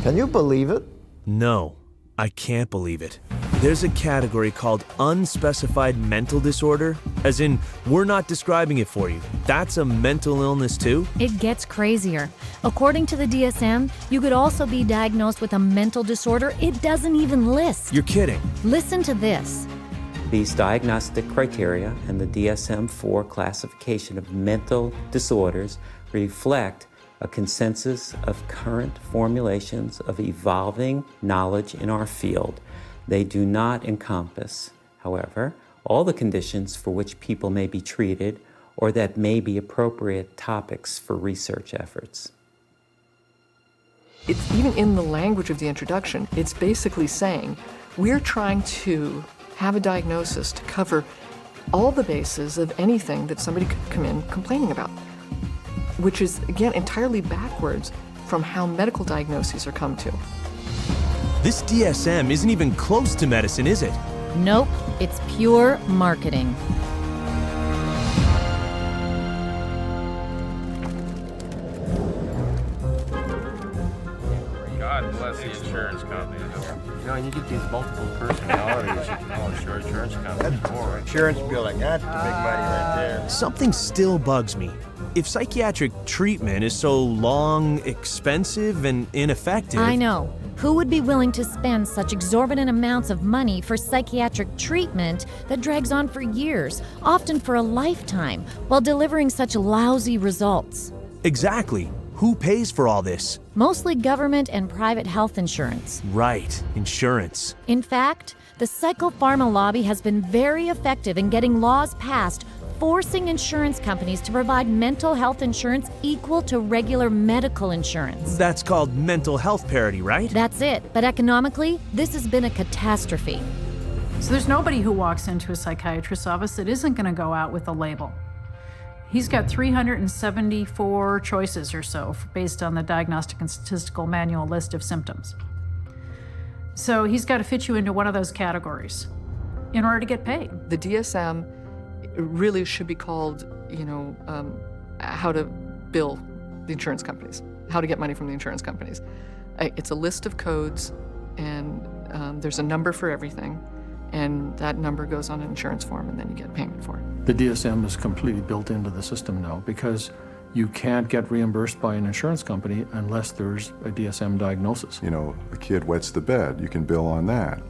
Can you believe it? No, I can't believe it. There's a category called unspecified mental disorder, as in, we're not describing it for you. That's a mental illness too? It gets crazier. According to the DSM, you could also be diagnosed with a mental disorder it doesn't even list. You're kidding. Listen to this. These diagnostic criteria and the DSM-4 classification of mental disorders reflect a consensus of current formulations of evolving knowledge in our field. They do not encompass, however, all the conditions for which people may be treated or that may be appropriate topics for research efforts. It's even in the language of the introduction, it's basically saying we're trying to have a diagnosis to cover all the bases of anything that somebody could come in complaining about, which is, again, entirely backwards from how medical diagnoses are come to. This DSM isn't even close to medicine, is it? Nope, it's pure marketing. God bless the insurance companies. You get these multiple personalities. You can call insurance companies. That's more insurance billing. That's the big money right there. Something still bugs me. If psychiatric treatment is so long, expensive, and ineffective... I know. Who would be willing to spend such exorbitant amounts of money for psychiatric treatment that drags on for years, often for a lifetime, while delivering such lousy results? Exactly. who pays for all this? Mostly government and private health insurance. Right, insurance. In fact, the psychopharma lobby has been very effective in getting laws passed forcing insurance companies to provide mental health insurance equal to regular medical insurance. That's called mental health parity, right? That's it. But economically, this has been a catastrophe. So there's nobody who walks into a psychiatrist's office that isn't going to go out with a label. He's got 374 choices or so based on the Diagnostic and Statistical Manual list of symptoms. So he's got to fit you into one of those categories in order to get paid. The DSM really should be called, how to bill the insurance companies, how to get money from the insurance companies. It's a list of codes, and there's a number for everything, and that number goes on an insurance form, and then you get payment for it. The DSM is completely built into the system now because you can't get reimbursed by an insurance company unless there's a DSM diagnosis. A kid wets the bed, you can bill on that.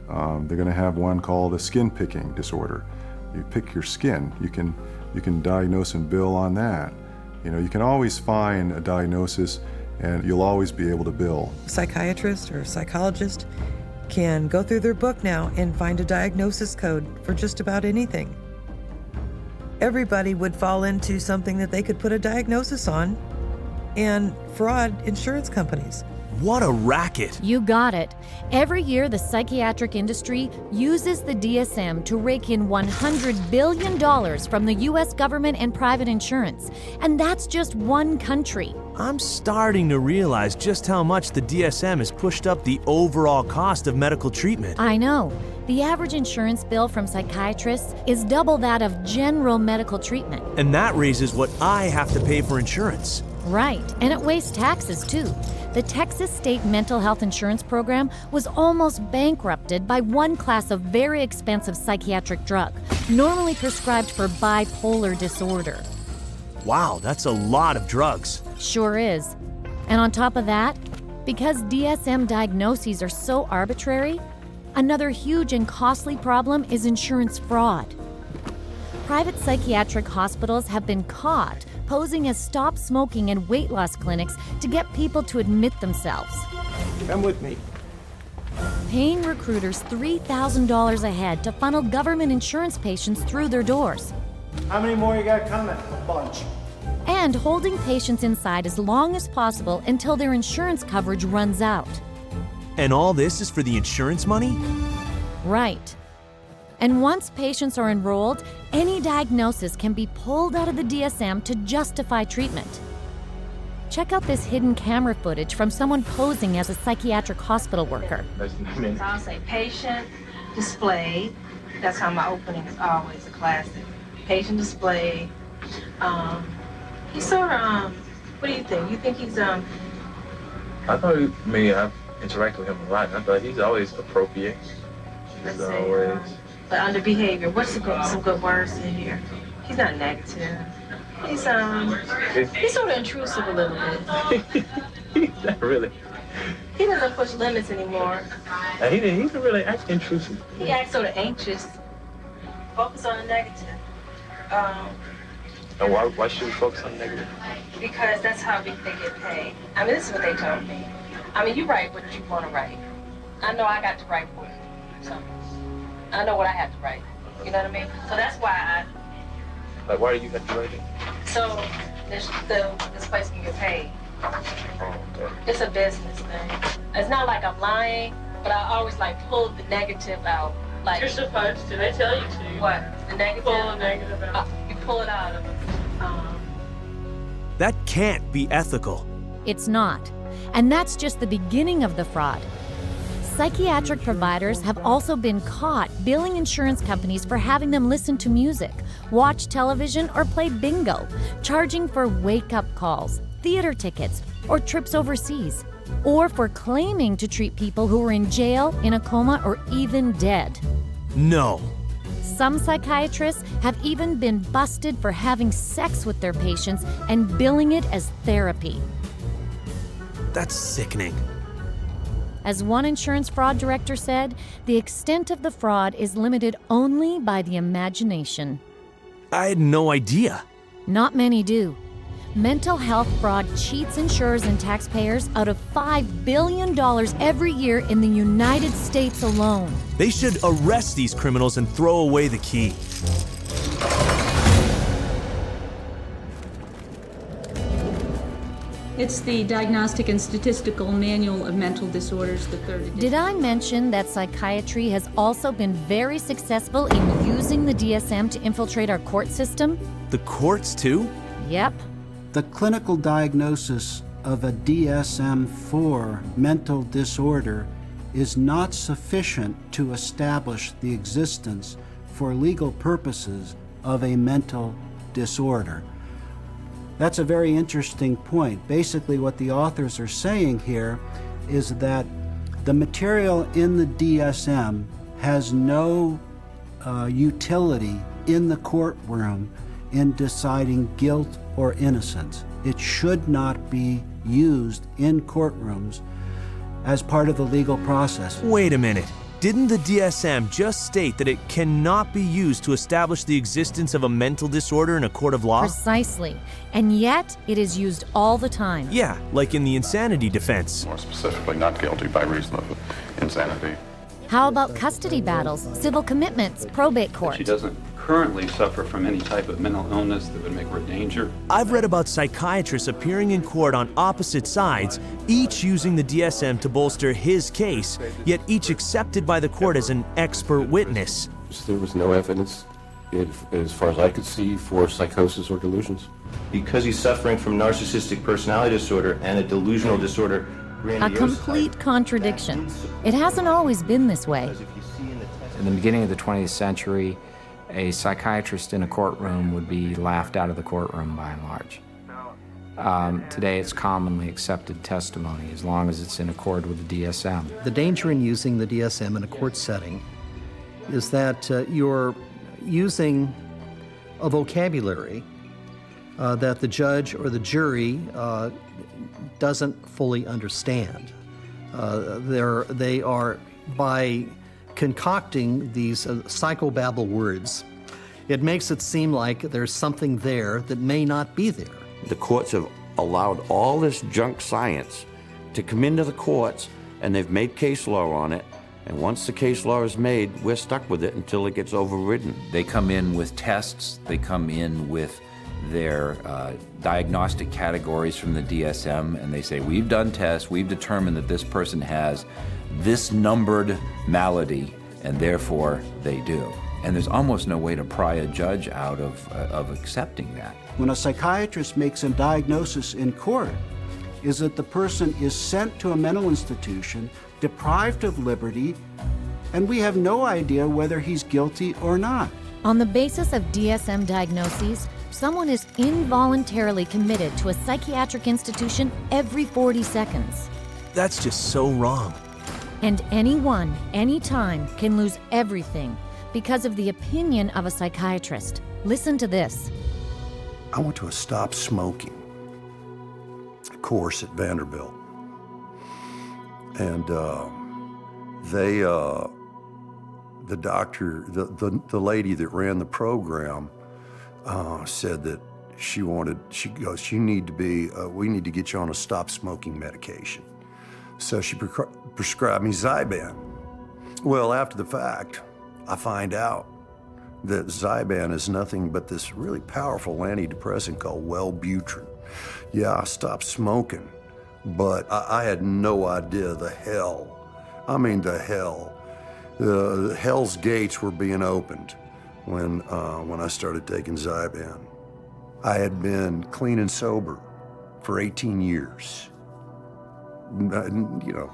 They're going to have one called a skin picking disorder. You pick your skin, you can diagnose and bill on that. You can always find a diagnosis and you'll always be able to bill. A psychiatrist or a psychologist can go through their book now and find a diagnosis code for just about anything. Everybody would fall into something that they could put a diagnosis on and fraud insurance companies. What a racket. You got it. Every year, the psychiatric industry uses the DSM to rake in $100 billion from the U.S. government and private insurance. And that's just one country. I'm starting to realize just how much the DSM has pushed up the overall cost of medical treatment. I know. The average insurance bill from psychiatrists is double that of general medical treatment. And that raises what I have to pay for insurance. Right, and it wastes taxes too. The Texas State Mental Health Insurance Program was almost bankrupted by one class of very expensive psychiatric drug, normally prescribed for bipolar disorder. Wow, that's a lot of drugs. Sure is. And on top of that, because DSM diagnoses are so arbitrary, another huge and costly problem is insurance fraud. Private psychiatric hospitals have been caught posing as stop smoking and weight loss clinics to get people to admit themselves. Come with me. Paying recruiters $3,000 a head to funnel government insurance patients through their doors. How many more you got coming? A bunch. And holding patients inside as long as possible until their insurance coverage runs out. And all this is for the insurance money? Right. And once patients are enrolled, any diagnosis can be pulled out of the DSM to justify treatment. Check out this hidden camera footage from someone posing as a psychiatric hospital worker. So I'll say patient display. That's how my opening is always a classic. Patient display. He's sort of, what do you think? You think he's, I thought, I've interacted with him a lot, and I thought he's always appropriate. He's always... But under behavior, what's some good words in here? He's not negative. He's sort of intrusive a little bit. Not really. He doesn't push limits anymore. He doesn't really act intrusive. He acts sort of anxious. Focus on the negative. And why should we focus on the negative? Because that's how they get paid. This is what they told me. You write what you want to write. I know I got to write for it. So I know what I have to write. You know what I mean? So that's why why do you have to write it? So this place can get paid. Oh, okay. It's a business thing. It's not like I'm lying, but I always pull the negative out. You're supposed to. They tell you to. What? The negative? Pull the negative out. You pull it out of them. That can't be ethical. It's not. And that's just the beginning of the fraud. Psychiatric providers have also been caught billing insurance companies for having them listen to music, watch television, or play bingo, charging for wake-up calls, theater tickets, or trips overseas, or for claiming to treat people who are in jail, in a coma, or even dead. No. Some psychiatrists have even been busted for having sex with their patients and billing it as therapy. That's sickening. As one insurance fraud director said, the extent of the fraud is limited only by the imagination. I had no idea. Not many do. Mental health fraud cheats insurers and taxpayers out of $5 billion every year in the United States alone. They should arrest these criminals and throw away the key. It's the Diagnostic and Statistical Manual of Mental Disorders, the third edition. Did I mention that psychiatry has also been very successful in using the DSM to infiltrate our court system? The courts, too? Yep. The clinical diagnosis of a DSM-4 mental disorder is not sufficient to establish the existence for legal purposes of a mental disorder. That's a very interesting point. Basically, what the authors are saying here is that the material in the DSM has no utility in the courtroom in deciding guilt or innocence. It should not be used in courtrooms as part of the legal process. Wait a minute. Didn't the DSM just state that it cannot be used to establish the existence of a mental disorder in a court of law? Precisely. And yet, it is used all the time. Yeah, like in the insanity defense. More specifically, not guilty by reason of insanity. How about custody battles, civil commitments, probate court? She doesn't currently suffer from any type of mental illness that would make her a danger. I've read about psychiatrists appearing in court on opposite sides, each using the DSM to bolster his case, yet each accepted by the court as an expert witness. There was no evidence, as far as I could see, for psychosis or delusions. Because he's suffering from narcissistic personality disorder and a delusional disorder, a complete contradiction. It hasn't always been this way. In the beginning of the 20th century, a psychiatrist in a courtroom would be laughed out of the courtroom by and large. Today, it's commonly accepted testimony as long as it's in accord with the DSM. The danger in using the DSM in a court setting is that you're using a vocabulary that the judge or the jury doesn't fully understand. They are, by concocting these psychobabble words, it makes it seem like there's something there that may not be there. The courts have allowed all this junk science to come into the courts, and they've made case law on it. And once the case law is made, we're stuck with it until it gets overridden. They come in with tests, they come in with their diagnostic categories from the DSM, and they say, we've done tests, we've determined that this person has this numbered malady, and therefore they do. And there's almost no way to pry a judge out of accepting that. When a psychiatrist makes a diagnosis in court, is that the person is sent to a mental institution, deprived of liberty, and we have no idea whether he's guilty or not. On the basis of DSM diagnoses, someone is involuntarily committed to a psychiatric institution every 40 seconds. That's just so wrong. And anyone, anytime, can lose everything because of the opinion of a psychiatrist. Listen to this. I went to a stop smoking course at Vanderbilt. And the doctor, the lady that ran the program said that she goes, we need to get you on a stop smoking medication. So she prescribed me Zyban. Well, after the fact, I find out that Zyban is nothing but this really powerful antidepressant called Wellbutrin. Yeah, I stopped smoking, but I had no idea the hell's gates were being opened when I started taking Zyban. I had been clean and sober for 18 years.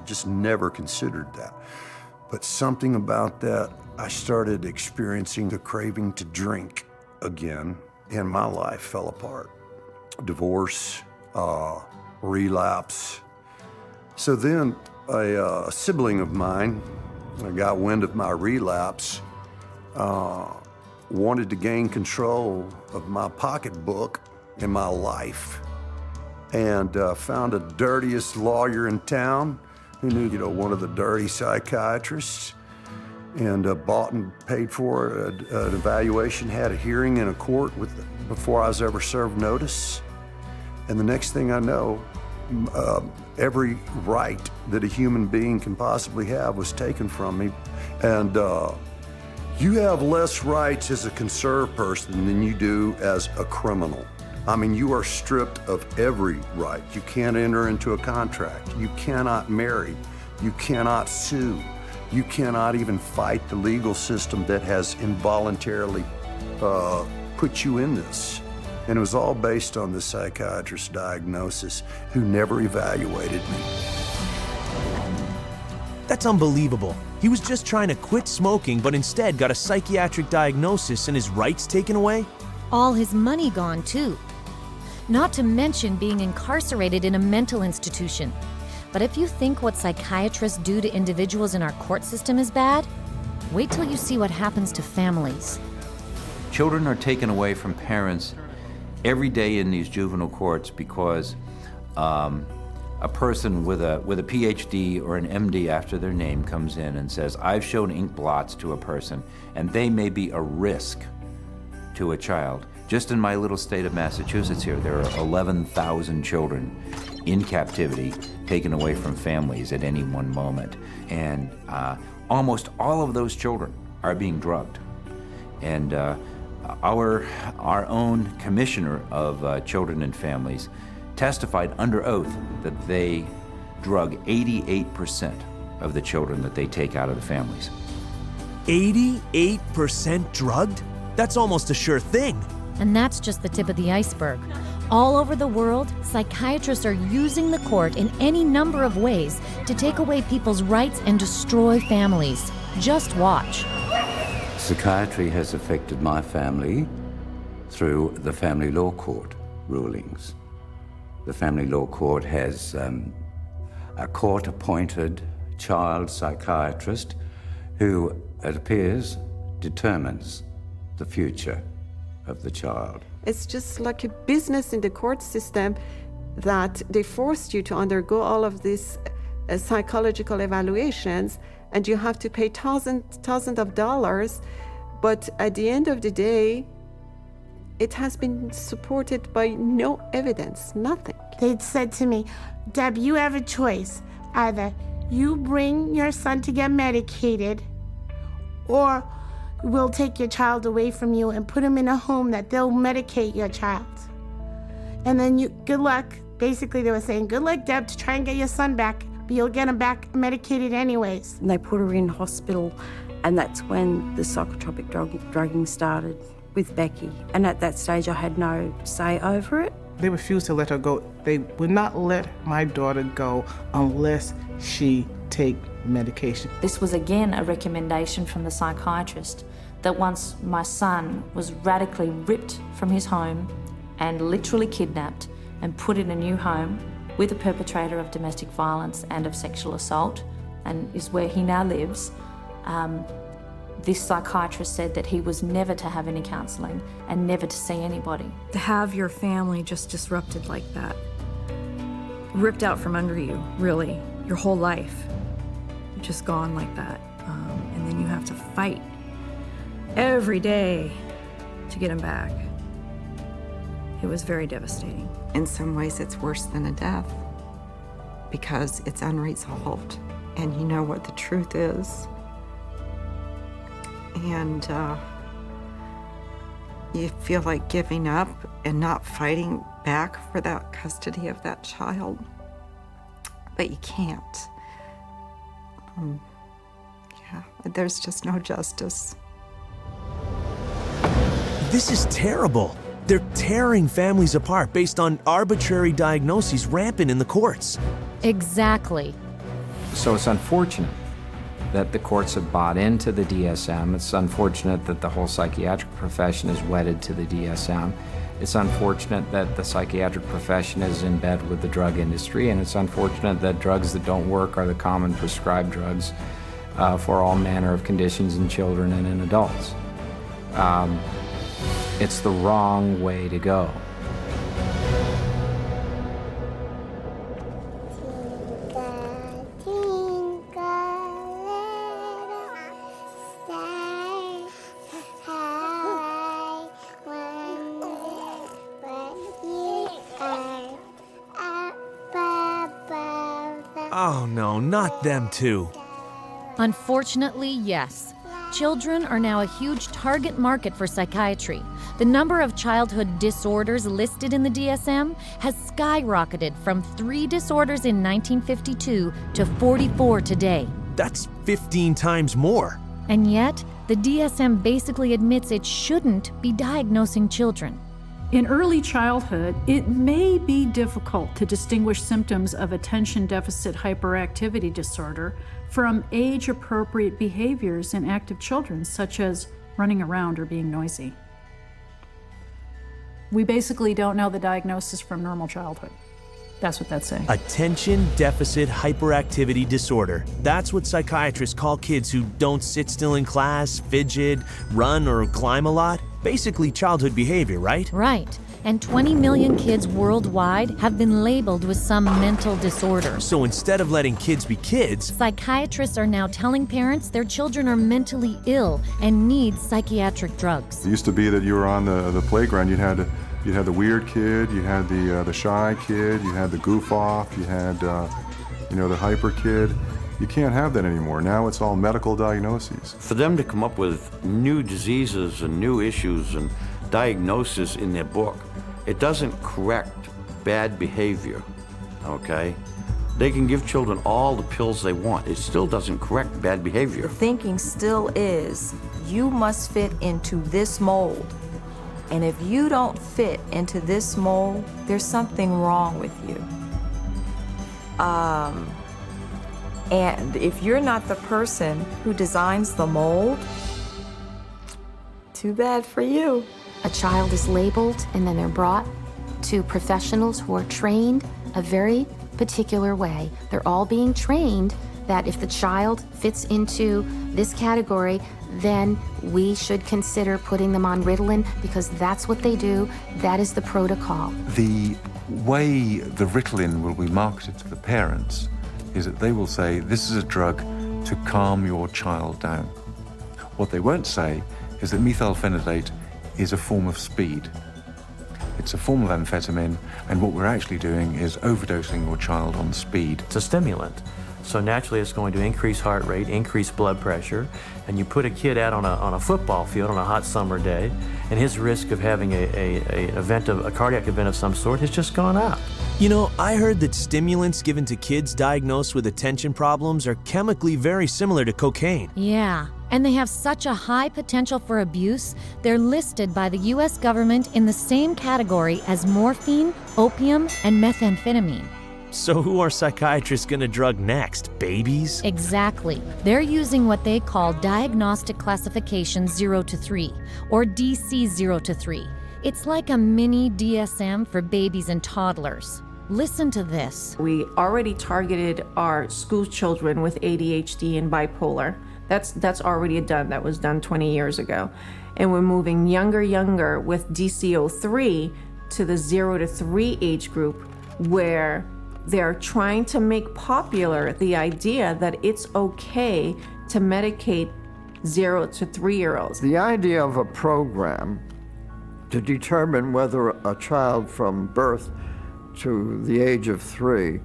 Just never considered that. But something about that, I started experiencing the craving to drink again, and my life fell apart. Divorce, relapse. So then a sibling of mine got wind of my relapse, wanted to gain control of my pocketbook and my life, and found the dirtiest lawyer in town who knew, one of the dirty psychiatrists, and bought and paid for an evaluation, had a hearing in a court before I was ever served notice. And the next thing I know, every right that a human being can possibly have was taken from me. And you have less rights as a conserved person than you do as a criminal. I mean, you are stripped of every right. You can't enter into a contract. You cannot marry. You cannot sue. You cannot even fight the legal system that has involuntarily put you in this. And it was all based on the psychiatrist's diagnosis, who never evaluated me. That's unbelievable. He was just trying to quit smoking, but instead got a psychiatric diagnosis and his rights taken away? All his money gone, too. Not to mention being incarcerated in a mental institution. But if you think what psychiatrists do to individuals in our court system is bad, wait till you see what happens to families. Children are taken away from parents every day in these juvenile courts because a person with a PhD or an MD after their name comes in and says, I've shown ink blots to a person, and they may be a risk to a child. Just in my little state of Massachusetts here, there are 11,000 children in captivity taken away from families at any one moment. And almost all of those children are being drugged. And our own commissioner of children and families testified under oath that they drug 88% of the children that they take out of the families. 88% drugged? That's almost a sure thing. And that's just the tip of the iceberg. All over the world, psychiatrists are using the court in any number of ways to take away people's rights and destroy families. Just watch. Psychiatry has affected my family through the family law court rulings. The family law court has a court-appointed child psychiatrist who, it appears, determines the future of the child. It's just like a business in the court system that they forced you to undergo all of these psychological evaluations, and you have to pay thousands of dollars, but at the end of the day, it has been supported by no evidence, nothing. They'd said to me, Deb, you have a choice. Either you bring your son to get medicated, or we'll take your child away from you and put him in a home that they'll medicate your child. And then good luck. Basically, they were saying, good luck, Deb, to try and get your son back, but you'll get him back medicated anyways. And they put her in hospital, and that's when the psychotropic drugging started with Becky. And at that stage, I had no say over it. They refused to let her go. They would not let my daughter go unless she take medication. This was again a recommendation from the psychiatrist that once my son was radically ripped from his home and literally kidnapped and put in a new home with a perpetrator of domestic violence and of sexual assault, and is where he now lives, this psychiatrist said that he was never to have any counselling and never to see anybody. To have your family just disrupted like that, ripped out from under you, really, your whole life, just gone like that. And then you have to fight every day to get him back. It was very devastating. In some ways, it's worse than a death because it's unresolved and you know what the truth is. And you feel like giving up and not fighting back for that custody of that child, but you can't. Yeah, there's just no justice. This is terrible. They're tearing families apart based on arbitrary diagnoses rampant in the courts. Exactly. So it's unfortunate that the courts have bought into the DSM. It's unfortunate that the whole psychiatric profession is wedded to the DSM. It's unfortunate that the psychiatric profession is in bed with the drug industry, and it's unfortunate that drugs that don't work are the common prescribed drugs for all manner of conditions in children and in adults. It's the wrong way to go. Oh no, not them too. Unfortunately, yes. Children are now a huge target market for psychiatry. The number of childhood disorders listed in the DSM has skyrocketed from 3 disorders in 1952 to 44 today. That's 15 times more. And yet, the DSM basically admits it shouldn't be diagnosing children. In early childhood, it may be difficult to distinguish symptoms of attention deficit hyperactivity disorder from age-appropriate behaviors in active children, such as running around or being noisy. We basically don't know the diagnosis from normal childhood. That's what that's saying. Attention deficit hyperactivity disorder. That's what psychiatrists call kids who don't sit still in class, fidget, run, or climb a lot. Basically childhood behavior, right? Right. And 20 million kids worldwide have been labeled with some mental disorder. So instead of letting kids be kids, psychiatrists are now telling parents their children are mentally ill and need psychiatric drugs. It used to be that you were on the playground, you'd had the weird kid, you had the shy kid, you had the goof off, you had the hyper kid. You can't have that anymore. Now it's all medical diagnoses. For them to come up with new diseases and new issues and diagnosis in their book, it doesn't correct bad behavior, okay? They can give children all the pills they want. It still doesn't correct bad behavior. The thinking still is, you must fit into this mold. And if you don't fit into this mold, there's something wrong with you. And if you're not the person who designs the mold, too bad for you. A child is labeled and then they're brought to professionals who are trained a very particular way. They're all being trained that if the child fits into this category, then we should consider putting them on Ritalin because that's what they do. That is the protocol. The way the Ritalin will be marketed to the parents is that they will say, this is a drug to calm your child down. What they won't say is that methylphenidate is a form of speed. It's a form of amphetamine, and what we're actually doing is overdosing your child on speed. It's a stimulant. So naturally it's going to increase heart rate, increase blood pressure, and you put a kid out on a football field on a hot summer day, and his risk of having a cardiac event of some sort has just gone up. You know, I heard that stimulants given to kids diagnosed with attention problems are chemically very similar to cocaine. Yeah, and they have such a high potential for abuse, they're listed by the US government in the same category as morphine, opium, and methamphetamine. So who are psychiatrists going to drug next? Babies? Exactly. They're using what they call Diagnostic Classification 0 to 3, or DC 0 to 3. It's like a mini DSM for babies and toddlers. Listen to this. We already targeted our school children with ADHD and bipolar. That's already done. That was done 20 years ago. And we're moving younger with DC-03 to the 0 to 3 age group, where they're trying to make popular the idea that it's okay to medicate 0 to 3-year-olds. The idea of a program to determine whether a child from birth to the age of 3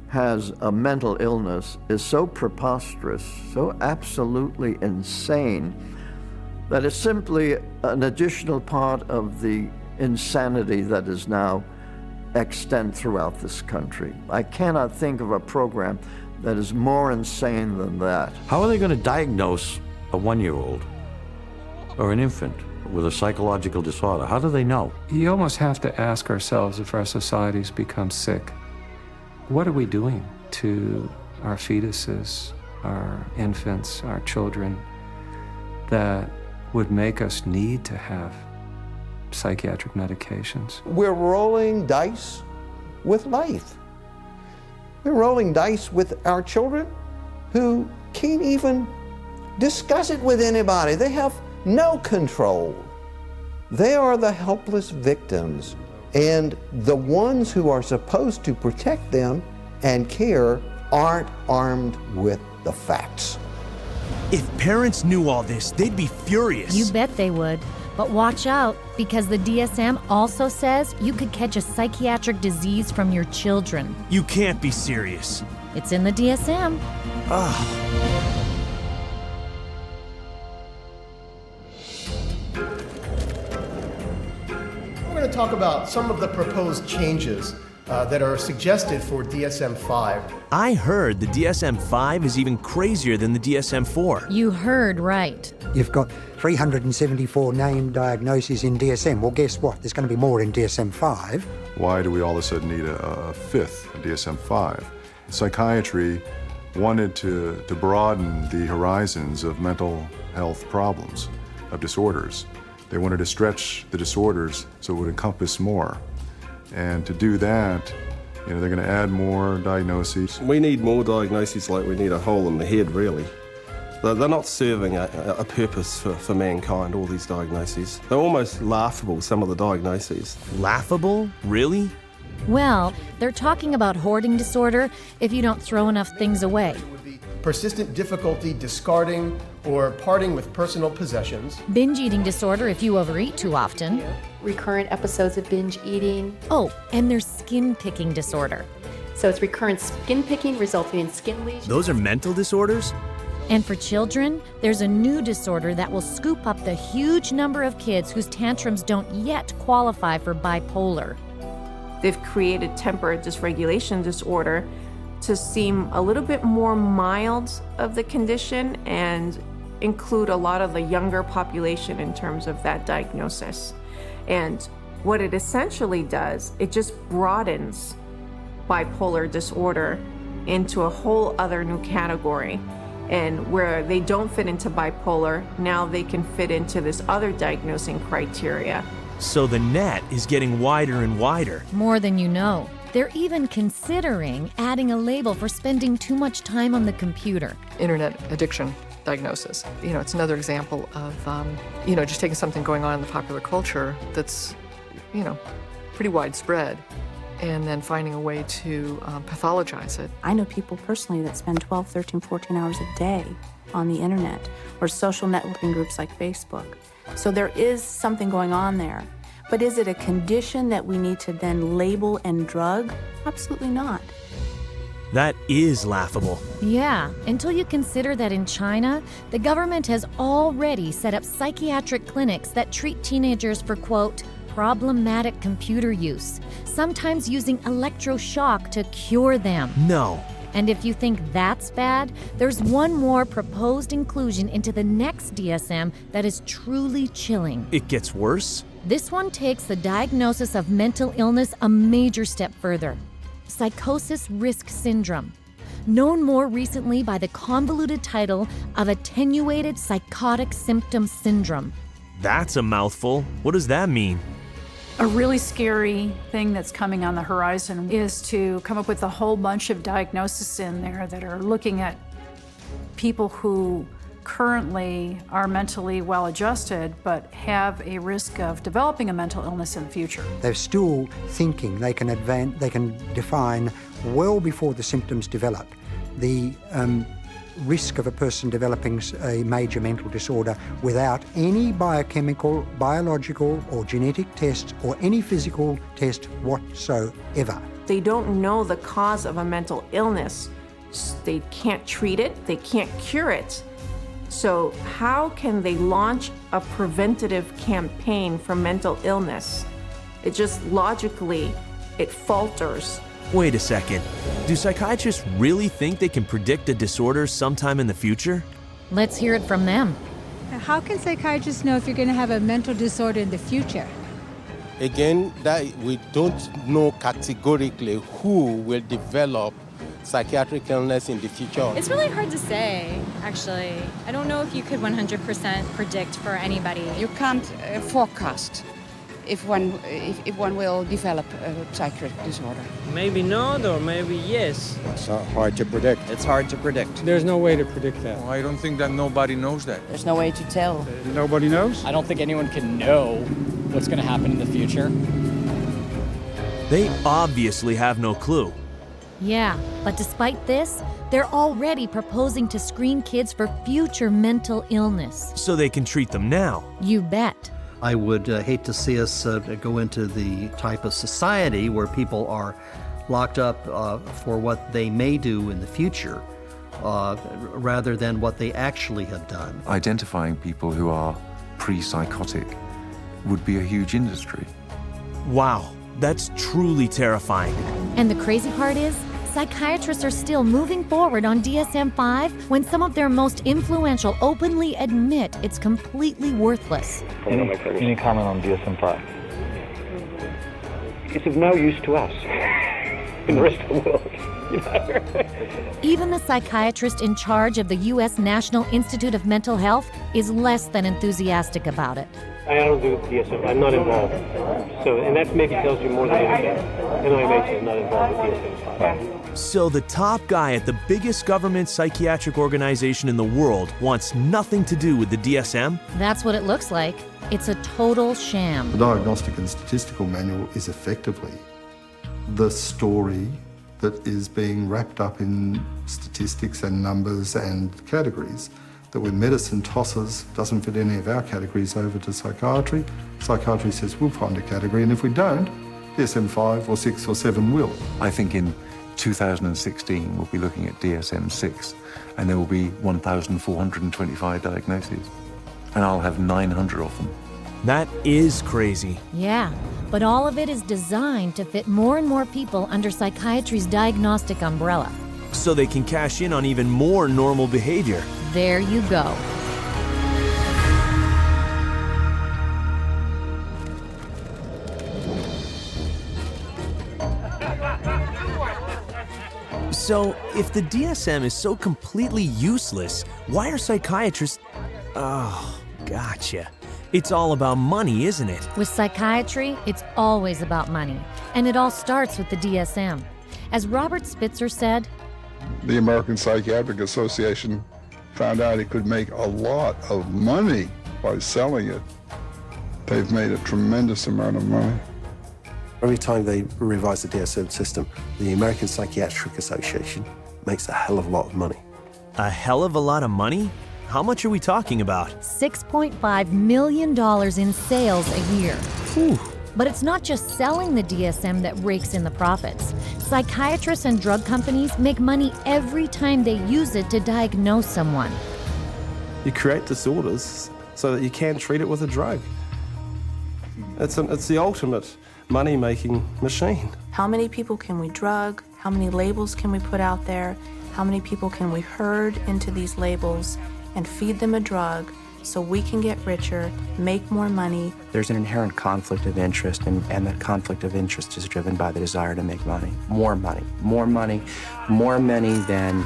has a mental illness is so preposterous, so absolutely insane, that it's simply an additional part of the insanity that is now extent throughout this country. I cannot think of a program that is more insane than that. How are they going to diagnose a 1-year-old or an infant with a psychological disorder? How do they know? You almost have to ask ourselves, if our societies become sick, what are we doing to our fetuses, our infants, our children, that would make us need to have psychiatric medications? We're rolling dice with life. We're rolling dice with our children who can't even discuss it with anybody. They have no control. They are the helpless victims, and the ones who are supposed to protect them and care aren't armed with the facts. If parents knew all this, they'd be furious. You bet they would. But watch out, because the DSM also says you could catch a psychiatric disease from your children. You can't be serious. It's in the DSM. We're going to talk about some of the proposed changes that are suggested for DSM-5. I heard the DSM-5 is even crazier than the DSM-4. You heard right. You've got 374 named diagnoses in DSM. Well, guess what? There's going to be more in DSM-5. Why do we all of a sudden need a fifth, a DSM-5? Psychiatry wanted to broaden the horizons of mental health problems, of disorders. They wanted to stretch the disorders so it would encompass more. And to do that, they're going to add more diagnoses. We need more diagnoses like we need a hole in the head, really. They're not serving a purpose for mankind, all these diagnoses. They're almost laughable, some of the diagnoses. Laughable? Really? Well, they're talking about hoarding disorder if you don't throw enough things away. Persistent difficulty discarding or parting with personal possessions. Binge eating disorder if you overeat too often. Recurrent episodes of binge eating. Oh, and there's skin picking disorder. So it's recurrent skin picking resulting in skin lesions. Those are mental disorders? And for children, there's a new disorder that will scoop up the huge number of kids whose tantrums don't yet qualify for bipolar. They've created temper dysregulation disorder to seem a little bit more mild of the condition and include a lot of the younger population in terms of that diagnosis. And what it essentially does, it just broadens bipolar disorder into a whole other new category. And where they don't fit into bipolar, now they can fit into this other diagnosing criteria. So the net is getting wider and wider. More than you know. They're even considering adding a label for spending too much time on the computer. Internet addiction diagnosis. It's another example of, just taking something going on in the popular culture that's, pretty widespread and then finding a way to pathologize it. I know people personally that spend 12, 13, 14 hours a day on the internet or social networking groups like Facebook. So there is something going on there. But is it a condition that we need to then label and drug? Absolutely not. That is laughable. Yeah, until you consider that in China, the government has already set up psychiatric clinics that treat teenagers for, quote, problematic computer use, sometimes using electroshock to cure them. No. And if you think that's bad, there's one more proposed inclusion into the next DSM that is truly chilling. It gets worse? This one takes the diagnosis of mental illness a major step further. Psychosis risk syndrome, known more recently by the convoluted title of attenuated psychotic symptom syndrome. That's a mouthful. What does that mean? A really scary thing that's coming on the horizon is to come up with a whole bunch of diagnoses in there that are looking at people who currently are mentally well-adjusted but have a risk of developing a mental illness in the future. They're still thinking they can define well before the symptoms develop the risk of a person developing a major mental disorder without any biochemical, biological or genetic test or any physical test whatsoever. They don't know the cause of a mental illness. They can't treat it, they can't cure it. So how can they launch a preventative campaign for mental illness? It just logically, it falters. Wait a second. Do psychiatrists really think they can predict a disorder sometime in the future? Let's hear it from them. How can psychiatrists know if you're going to have a mental disorder in the future? Again, that we don't know categorically who will develop psychiatric illness in the future. It's really hard to say, actually. I don't know if you could 100% predict for anybody. You can't forecast if one will develop a psychiatric disorder. Maybe not, or maybe yes. It's hard to predict. It's hard to predict. There's no way to predict that. Well, I don't think that nobody knows that. There's no way to tell. Nobody knows? I don't think anyone can know what's going to happen in the future. They obviously have no clue. Yeah, but despite this, they're already proposing to screen kids for future mental illness. So they can treat them now. You bet. I would hate to see us go into the type of society where people are locked up for what they may do in the future rather than what they actually have done. Identifying people who are pre-psychotic would be a huge industry. Wow, that's truly terrifying. And the crazy part is, psychiatrists are still moving forward on DSM-5 when some of their most influential openly admit it's completely worthless. Any comment on DSM-5? It's of no use to us in the rest of the world. You know? Even the psychiatrist in charge of the U.S. National Institute of Mental Health is less than enthusiastic about it. I don't do DSM. I'm not involved. So, and that maybe tells you more than anything. NIMH is not involved with DSM. So the top guy at the biggest government psychiatric organization in the world wants nothing to do with the DSM? That's what it looks like. It's a total sham. The Diagnostic and Statistical Manual is effectively the story that is being wrapped up in statistics and numbers and categories that when medicine tosses, doesn't fit any of our categories over to psychiatry, psychiatry says we'll find a category, and if we don't, DSM-5 or 6 or 7 will. I think in 2016 we'll be looking at DSM-6 and there will be 1,425 diagnoses and I'll have 900 of them. That is crazy. Yeah, but all of it is designed to fit more and more people under psychiatry's diagnostic umbrella. So they can cash in on even more normal behavior. There you go. So, if the DSM is so completely useless, why are psychiatrists... Oh, gotcha. It's all about money, isn't it? With psychiatry, it's always about money. And it all starts with the DSM. As Robert Spitzer said, the American Psychiatric Association found out it could make a lot of money by selling it. They've made a tremendous amount of money. Every time they revise the DSM system, the American Psychiatric Association makes a hell of a lot of money. A hell of a lot of money? How much are we talking about? $6.5 million in sales a year. Whew. But it's not just selling the DSM that rakes in the profits. Psychiatrists and drug companies make money every time they use it to diagnose someone. You create disorders so that you can treat it with a drug. It's the ultimate money-making machine. How many people can we drug? How many labels can we put out there? How many people can we herd into these labels and feed them a drug so we can get richer, make more money? There's an inherent conflict of interest, and that conflict of interest is driven by the desire to make money. More money, more money, more money than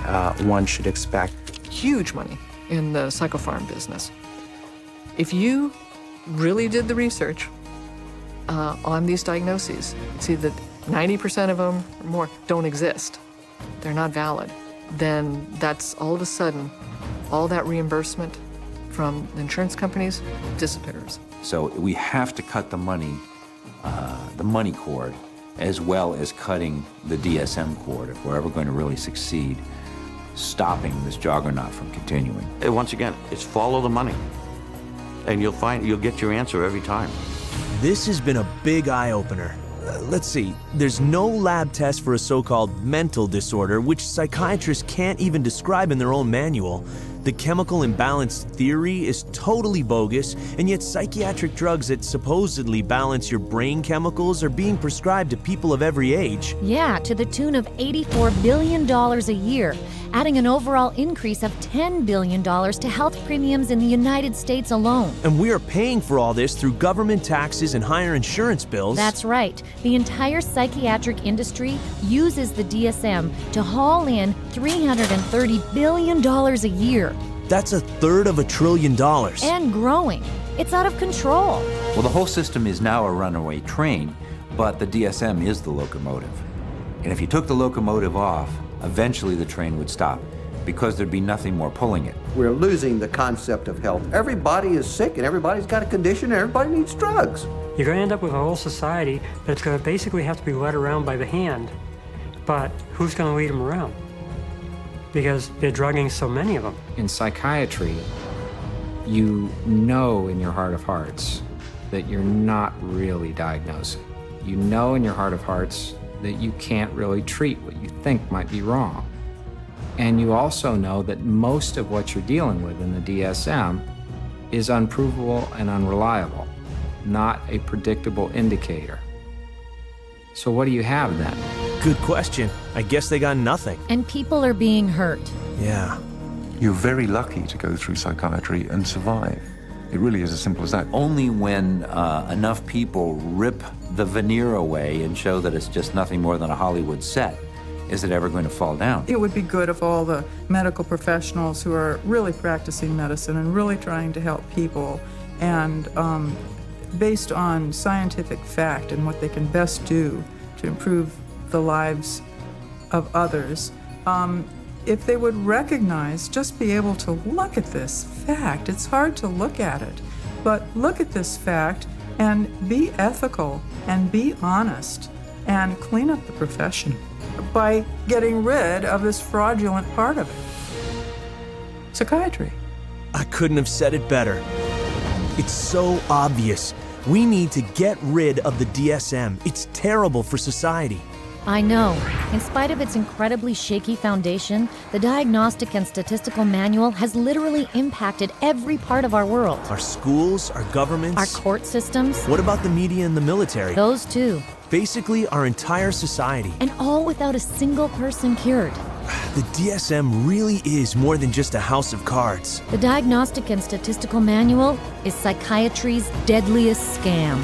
one should expect. Huge money in the psychopharm business. If you really did the research on these diagnoses, you'd see that 90% of them or more don't exist. They're not valid. Then that's all of a sudden, all that reimbursement from the insurance companies disappears. So we have to cut the money cord, as well as cutting the DSM cord if we're ever going to really succeed stopping this juggernaut from continuing. And once again, it's follow the money, and you'll get your answer every time. This has been a big eye-opener. Let's see, there's no lab test for a so-called mental disorder, which psychiatrists can't even describe in their own manual. The chemical imbalance theory is totally bogus, and yet psychiatric drugs that supposedly balance your brain chemicals are being prescribed to people of every age. Yeah, to the tune of $84 billion a year, adding an overall increase of $10 billion to health premiums in the United States alone. And we are paying for all this through government taxes and higher insurance bills. That's right. The entire psychiatric industry uses the DSM to haul in $330 billion a year. That's $1/3 of $1 trillion. And growing. It's out of control. Well, the whole system is now a runaway train, but the DSM is the locomotive. And if you took the locomotive off, eventually the train would stop because there'd be nothing more pulling it. We're losing the concept of health. Everybody is sick and everybody's got a condition and everybody needs drugs. You're going to end up with a whole society that's going to basically have to be led around by the hand. But who's going to lead them around? Because they're drugging so many of them. In psychiatry, you know in your heart of hearts that you're not really diagnosing. You know in your heart of hearts that you can't really treat what you think might be wrong. And you also know that most of what you're dealing with in the DSM is unprovable and unreliable, not a predictable indicator. So what do you have then? Good question. I guess they got nothing. And people are being hurt. Yeah. You're very lucky to go through psychiatry and survive. It really is as simple as that. Only when enough people rip the veneer away and show that it's just nothing more than a Hollywood set is it ever going to fall down. It would be good if all the medical professionals who are really practicing medicine and really trying to help people and based on scientific fact and what they can best do to improve the lives of others, if they would recognize, just be able to look at this fact. It's hard to look at it, but look at this fact and be ethical and be honest and clean up the profession by getting rid of this fraudulent part of it. Psychiatry. I couldn't have said it better. It's so obvious. We need to get rid of the DSM. It's terrible for society. I know. In spite of its incredibly shaky foundation, the Diagnostic and Statistical Manual has literally impacted every part of our world. Our schools, our governments. Our court systems. What about the media and the military? Those too. Basically, our entire society. And all without a single person cured. The DSM really is more than just a house of cards. The Diagnostic and Statistical Manual is psychiatry's deadliest scam.